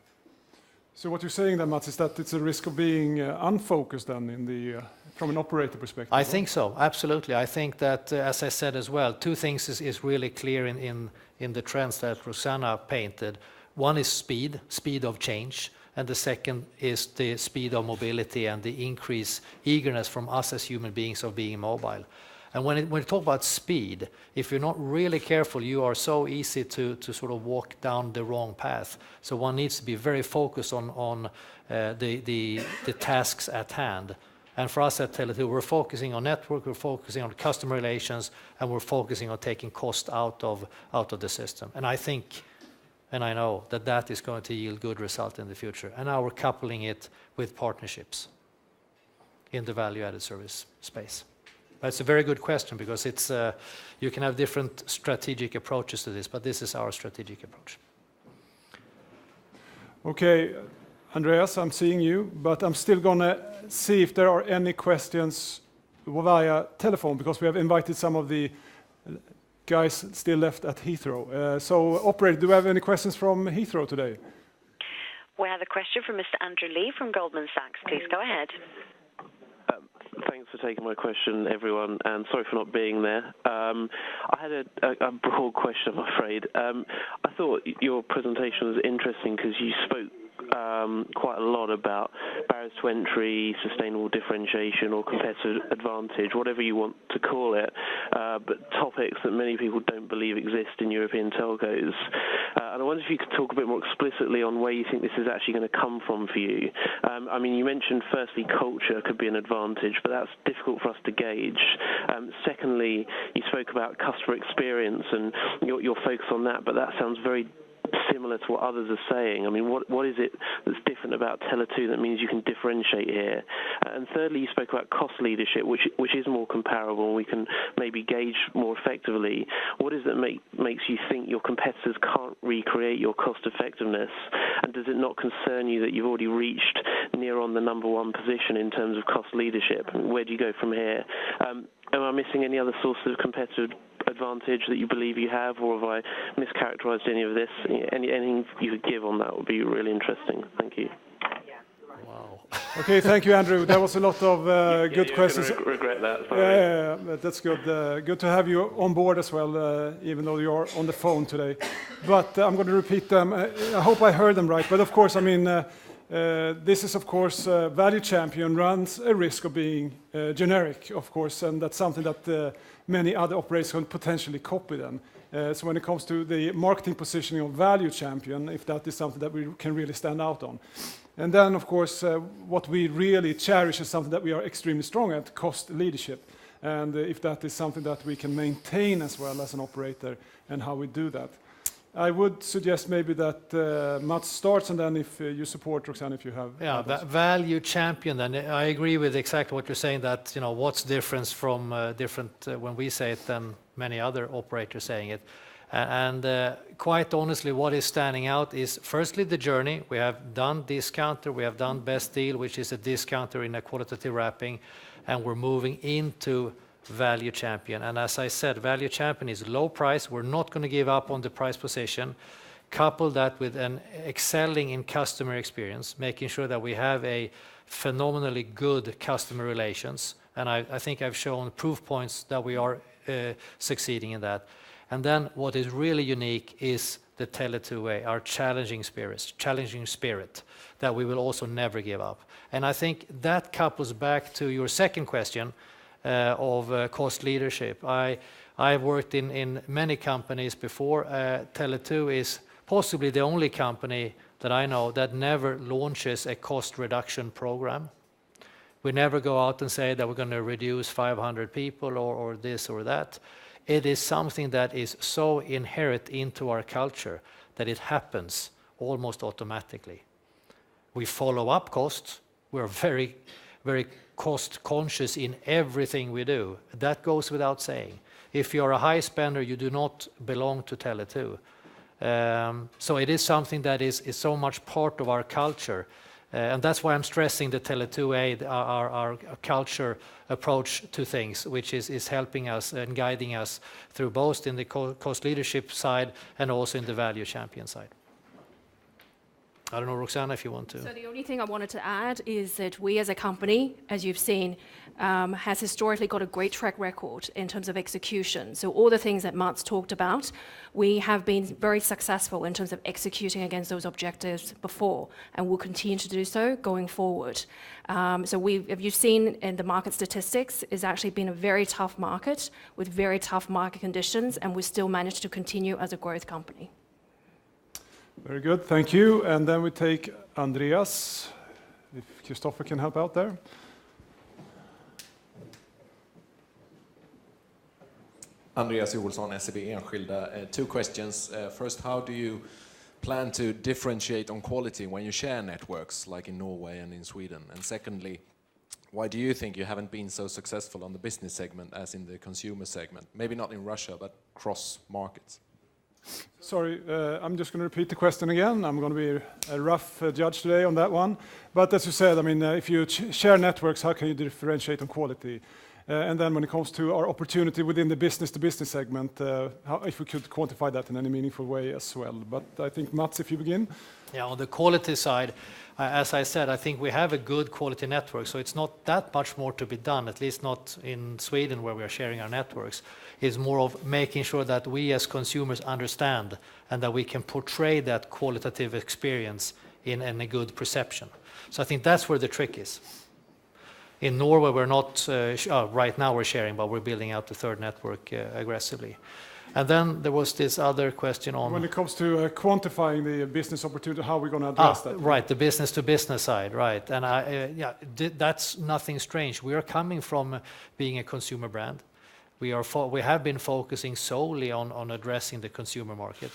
So what you're saying then, Mats, is that it's a risk of being unfocused then in the, from an operator perspective? I think so, absolutely. I think that, as I said as well, two things is really clear in the trends that Roxanna painted. One is speed of change. And the second is the speed of mobility and the increased eagerness from us as human beings of being mobile. And when we talk about speed, if you're not really careful, you are so easy to sort of walk down the wrong path. So one needs to be very focused on the tasks at hand. And for us at Tele2, we're focusing on network, we're focusing on customer relations, and we're focusing on taking cost out of the system. And I think, and I know that is going to yield good result in the future. And now we're coupling it with partnerships in the value-added service space. That's a very good question because it's you can have different strategic approaches to this, but this is our strategic approach. Okay, Andreas, I'm seeing you, but I'm still going to see if there are any questions via telephone because we have invited some of the guys still left at Heathrow. So, operator, do we have any questions from Heathrow today? We have a question from Mr. Andrew Lee from Goldman Sachs. Please go ahead. Thanks for taking my question, everyone, and sorry for not being there. I had a broad question, I'm afraid. I thought your presentation was interesting because you spoke quite a lot about barriers to entry, sustainable differentiation or competitive advantage, whatever you want to call it, but topics that many people don't believe exist in European telcos. And I wonder if you could talk a bit more explicitly on where you think this is actually going to come from for you. I mean, you mentioned firstly culture could be an advantage, but that's difficult for us to gauge. Secondly, you spoke about customer experience and your focus on that, but that sounds very similar to what others are saying. I mean, what is it that's different about Tele2 that means you can differentiate here? And thirdly, you spoke about cost leadership, which is more comparable and we can maybe gauge more effectively. What is it that makes you think your competitors can't recreate your cost effectiveness? And does it not concern you that you've already reached near on the number one position in terms of cost leadership? And where do you go from here? Am I missing any other sources of competitive advantage that you believe you have, or have I mischaracterized any of this? Anything you could give on that would be really interesting. Thank you. Wow. Okay, thank you, Andrew. That was a lot of good questions. You're going to regret that. Sorry. Yeah, that's good. Good to have you on board as well, even though you're on the phone today. But I'm going to repeat them. I hope I heard them right. But of course, I mean, this is, of course, Value Champion runs a risk of being generic, of course, and that's something that many other operators can potentially copy then. So when it comes to the marketing positioning of Value Champion, if that is something that we can really stand out on. And then, of course, what we really cherish is something that we are extremely strong at, cost leadership. And if that is something that we can maintain as well as an operator, and how we do that. I would suggest maybe that Mats starts, and then if you support, Roxanna, if you have. Yeah, Value Champion, then I agree with exactly what you're saying, that, you know, what's difference from when we say it than many other operators saying it. And quite honestly, what is standing out is firstly the journey. We have done discounter, we have done best deal, which is a discounter in a qualitative wrapping, and we're moving into Value Champion. And as I said, Value Champion is low price. We're not going to give up on the price position. Couple that with an excelling in customer experience, making sure that we have a phenomenally good customer relations. And I think I've shown proof points that we are succeeding in that. And then what is really unique is the Tele2 way, our challenging spirit, that we will also never give up. And I think that couples back to your second question of cost leadership. I've worked in many companies before. Tele2 is possibly the only company that I know that never launches a cost reduction program. We never go out and say that we're going to reduce 500 people or this or that. It is something that is so inherent into our culture that it happens almost automatically. We follow up costs. We're very, very cost conscious in everything we do. That goes without saying. If you're a high spender, you do not belong to Tele2. So it is something that is so much part of our culture. And that's why I'm stressing the Tele2A, our culture approach to things, which is helping us and guiding us through both in the cost leadership side and also in the Value Champion side. I don't know, Roxanna, if you want to. So the only thing I wanted to add is that we as a company, as you've seen, has historically got a great track record in terms of execution. So all the things that Mats talked about, we have been very successful in terms of executing against those objectives before, and we'll continue to do so going forward. So if you've seen in the market statistics, it's actually been a very tough market with very tough market conditions, and we still managed to continue as a growth company. Very good, thank you. And then we take Andreas, if Christopher can help out there. Andreas Joelsson, SEB Enskilda. Two questions. First, how do you plan to differentiate on quality when you share networks, like in Norway and in Sweden? And secondly, why do you think you haven't been so successful on the business segment as in the consumer segment? Maybe not in Russia, but cross markets. Sorry, I'm just going to repeat the question again. I'm going to be a rough judge today on that one. But as you said, I mean, if you share networks, how can you differentiate on quality? And then when it comes to our opportunity within the business-to-business segment, if we could quantify that in any meaningful way as well. But I think, Mats, if you begin. Yeah, on the quality side, as I said, I think we have a good quality network, so it's not that much more to be done, at least not in Sweden where we are sharing our networks. It's more of making sure that we as consumers understand and that we can portray that qualitative experience in a good perception. So I think that's where the trick is. In Norway, we're not, right now we're sharing, but we're building out the third network aggressively. And then there was this other question on... When it comes to quantifying the business opportunity, how are we going to address that? Right, the business-to-business side, right. And that's nothing strange. We are coming from being a consumer brand. We have been focusing solely on addressing the consumer market.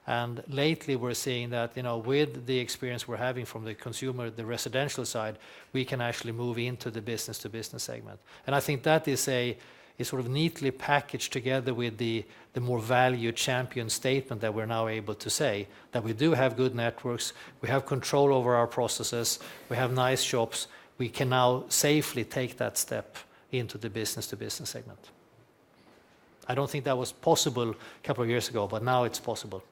And lately we're seeing that, you know, with the experience we're having from the consumer, the residential side, we can actually move into the business-to-business segment. And I think that is sort of neatly packaged together with the more value champion statement that we're now able to say, that we do have good networks, we have control over our processes, we have nice shops, we can now safely take that step into the business-to-business segment. I don't think that was possible a couple of years ago, but now it's possible.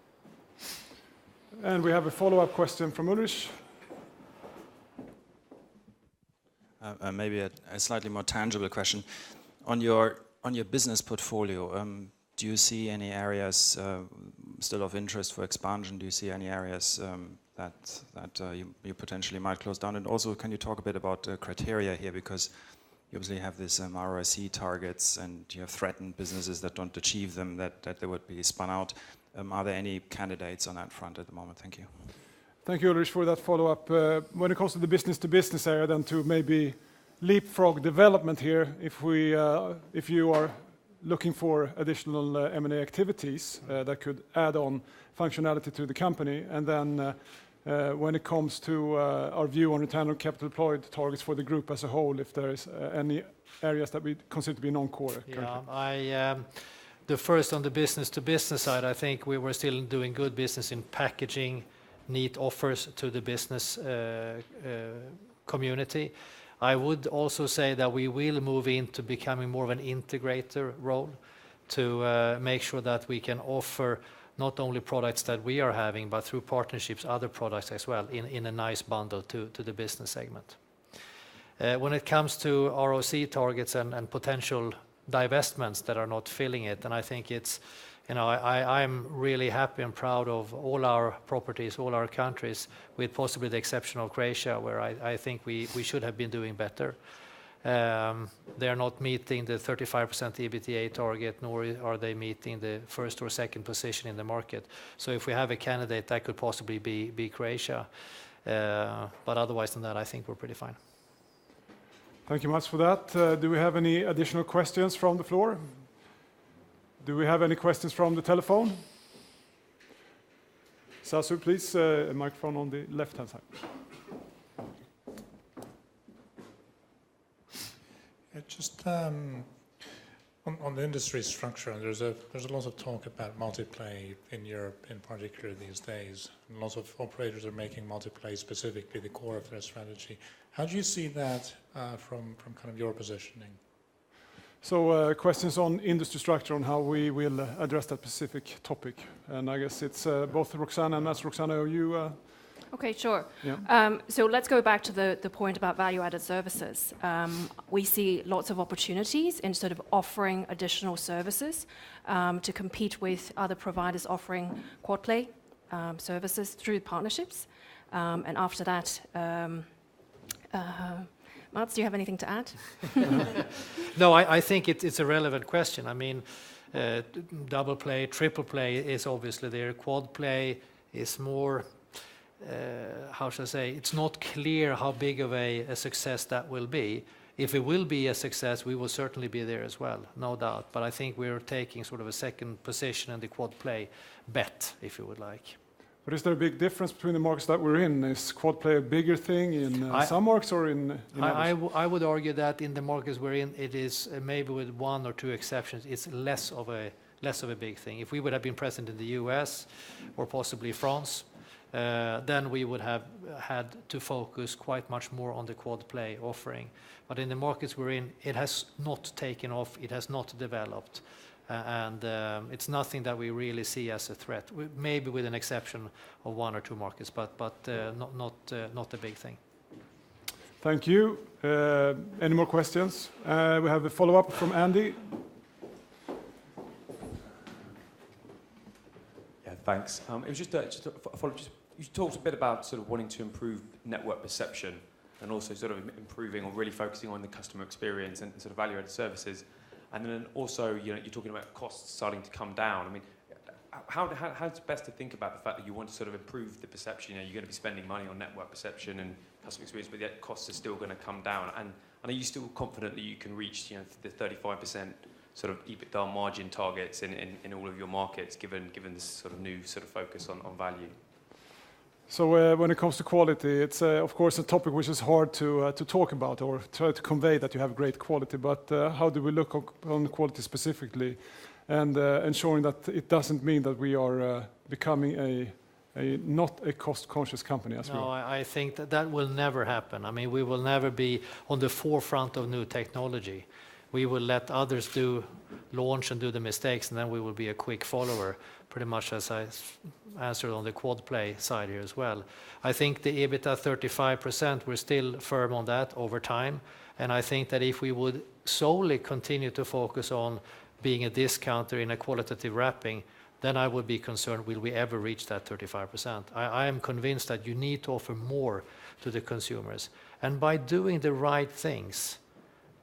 And we have a follow-up question from Ulrich. maybe a slightly more tangible question. On your business portfolio, do you see any areas still of interest for expansion? Do you see any areas that you potentially might close down? And also, can you talk a bit about the criteria here? Because you obviously have this ROIC targets, and you have threatened businesses that don't achieve them, that they would be spun out. Are there any candidates on that front at the moment? Thank you. Thank you, Ulrich, for that follow-up. When it comes to the business-to-business area, then to maybe leapfrog development here, if you are looking for additional M&A activities that could add on functionality to the company, and then when it comes to our view on return on capital employed targets for the group as a whole, if there is any areas that we consider to be non-core. Yeah, the first on the business-to-business side, I think we were still doing good business in packaging neat offers to the business community. I would also say that we will move into becoming more of an integrator role to make sure that we can offer not only products that we are having, but through partnerships, other products as well, in a nice bundle to the business segment. When it comes to ROC targets and potential divestments that are not filling it, and I think it's, I'm really happy and proud of all our properties, all our countries, with possibly the exception of Croatia, where I think we should have been doing better. They're not meeting the 35% EBITDA target, nor are they meeting the first or second position in the market. So if we have a candidate, that could possibly be Croatia. But otherwise than that, I think we're pretty fine. Thank you much for that. Do we have any additional questions from the floor? Do we have any questions from the telephone? Sasu, please, a microphone on the left-hand side. Just on the industry structure, there's a lot of talk about multiplay in Europe in particular these days. And lots of operators are making multiplay specifically the core of their strategy. How do you see that from kind of your positioning? So questions on industry structure, on how we will address that specific topic. And I guess it's both Roxanna and Mats. Roxanna, are you... Okay, sure. Yeah. So let's go back to the point about value-added services. We see lots of opportunities in sort of offering additional services to compete with other providers offering quad play services through partnerships. And after that, Mats, do you have anything to add? No, I think it's a relevant question. I mean, double play, triple play is obviously there. Quad play is more... how should I say, it's not clear how big of a success that will be. If it will be a success, we will certainly be there as well, no doubt. But I think we're taking sort of a second position in the quad play bet, if you would like. But is there a big difference between the markets that we're in? Is quad play a bigger thing in some markets or in others? I would argue that in the markets we're in, it is maybe with one or two exceptions, it's less of a big thing. If we would have been present in the US or possibly France, then we would have had to focus quite much more on the quad play offering. But in the markets we're in, it has not taken off, it has not developed, and it's nothing that we really see as a threat, maybe with an exception of one or two markets, but not a big thing. Thank you. Any more questions? We have a follow-up from Andy. Yeah, thanks. It was just a follow-up. You talked a bit about sort of wanting to improve network perception and also sort of improving or really focusing on the customer experience and sort of value-added services. And then also, you're talking about costs starting to come down. I mean, how's it best to think about the fact that you want to sort of improve the perception? You're going to be spending money on network perception and customer experience, but yet costs are still going to come down. And are you still confident that you can reach, the 35% sort of EBITDA margin targets in all of your markets, given this sort of new sort of focus on value? So when it comes to quality, it's of course a topic which is hard to talk about or try to convey that you have great quality. But how do we look on quality specifically, and ensuring that it doesn't mean that we are becoming not a cost-conscious company as well? No, I think that will never happen. I mean, we will never be on the forefront of new technology. We will let others launch and do the mistakes, and then we will be a quick follower, pretty much as I answered on the quad play side here as well. I think the EBITDA 35%, we're still firm on that over time, and I think that if we would solely continue to focus on being a discounter in a qualitative wrapping, then I would be concerned, will we ever reach that 35%? I am convinced that you need to offer more to the consumers. And by doing the right things,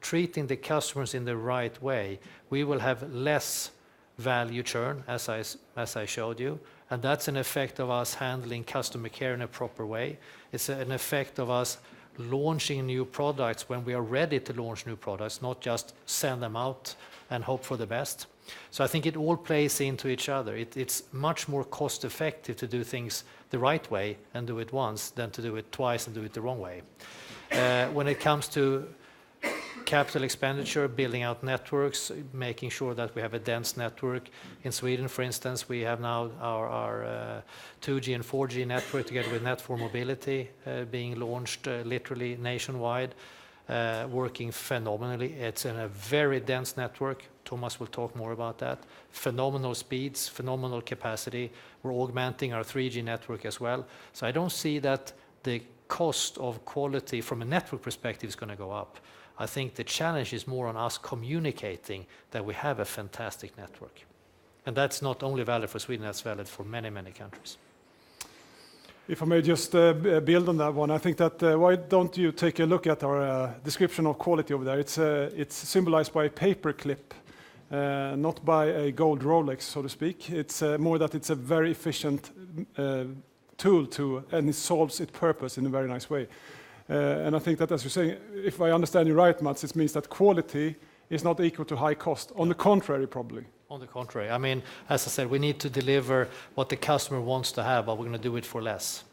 treating the customers in the right way, we will have less value churn, as I showed you. And that's an effect of us handling customer care in a proper way. It's an effect of us launching new products when we are ready to launch new products, not just send them out and hope for the best. So I think it all plays into each other. It's much more cost effective to do things the right way and do it once than to do it twice and do it the wrong way. When it comes to capital expenditure, building out networks, making sure that we have a dense network. In Sweden, for instance, we have now our 2G and 4G network together with Net4 Mobility being launched literally nationwide, working phenomenally. It's in a very dense network. Thomas will talk more about that. Phenomenal speeds, phenomenal capacity. We're augmenting our 3G network as well. So I don't see that the cost of quality from a network perspective is going to go up. I think the challenge is more on us communicating that we have a fantastic network. And that's not only valid for Sweden, that's valid for many, many countries. If I may just build on that one, I think that why don't you take a look at our description of quality over there? It's symbolized by a paper clip, not by a gold Rolex, so to speak. It's more that it's a very efficient tool and it solves its purpose in a very nice way. And I think that, as you're saying, if I understand you right, Mats, it means that quality is not equal to high cost. On the contrary, probably. On the contrary. I mean, as I said, we need to deliver what the customer wants to have, but we're going to do it for less.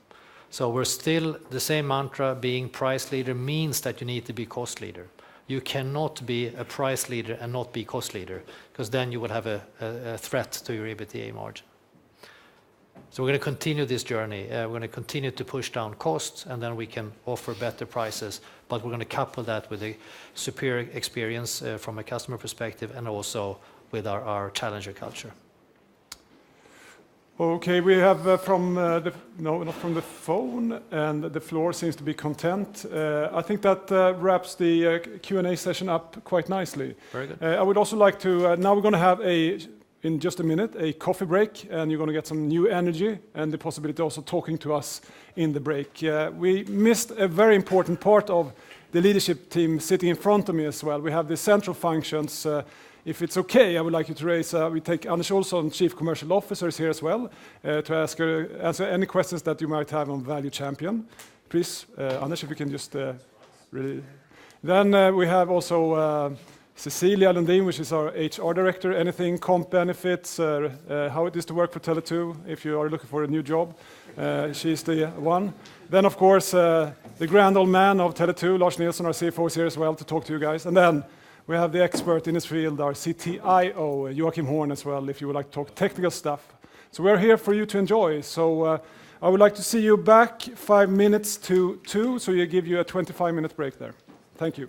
So we're still, the same mantra, being price leader means that you need to be cost leader. You cannot be a price leader and not be cost leader, because then you will have a threat to your EBITDA margin. So we're going to continue this journey. We're going to continue to push down costs, and then we can offer better prices. But we're going to couple that with a superior experience from a customer perspective, and also with our challenger culture. Okay, we have not from the phone, and the floor seems to be content. I think that wraps the Q&A session up quite nicely. Very good. I would also like to, now we're going to have in just a minute, a coffee break, and you're going to get some new energy and the possibility also talking to us in the break. We missed a very important part of the leadership team sitting in front of me as well. We have the central functions. If it's okay, I would like you to raise, we take Anders Olsson, Chief Commercial Officer, is here as well, to answer any questions that you might have on Value Champion. Please, Anders, if you can just really. Then we have also Cecilia Lundin, which is our HR Director. Anything, comp benefits, how it is to work for Tele2 if you are looking for a new job. She's the one. Then, of course, the grand old man of Tele2, Lars Nilsson, our CFO, is here as well to talk to you guys. And then we have the expert in his field, our CTIO, Joachim Horn, as well, if you would like to talk technical stuff. So we're here for you to enjoy. So I would like to see you back 5 minutes to 2, so you give you a 25-minute break there. Thank you.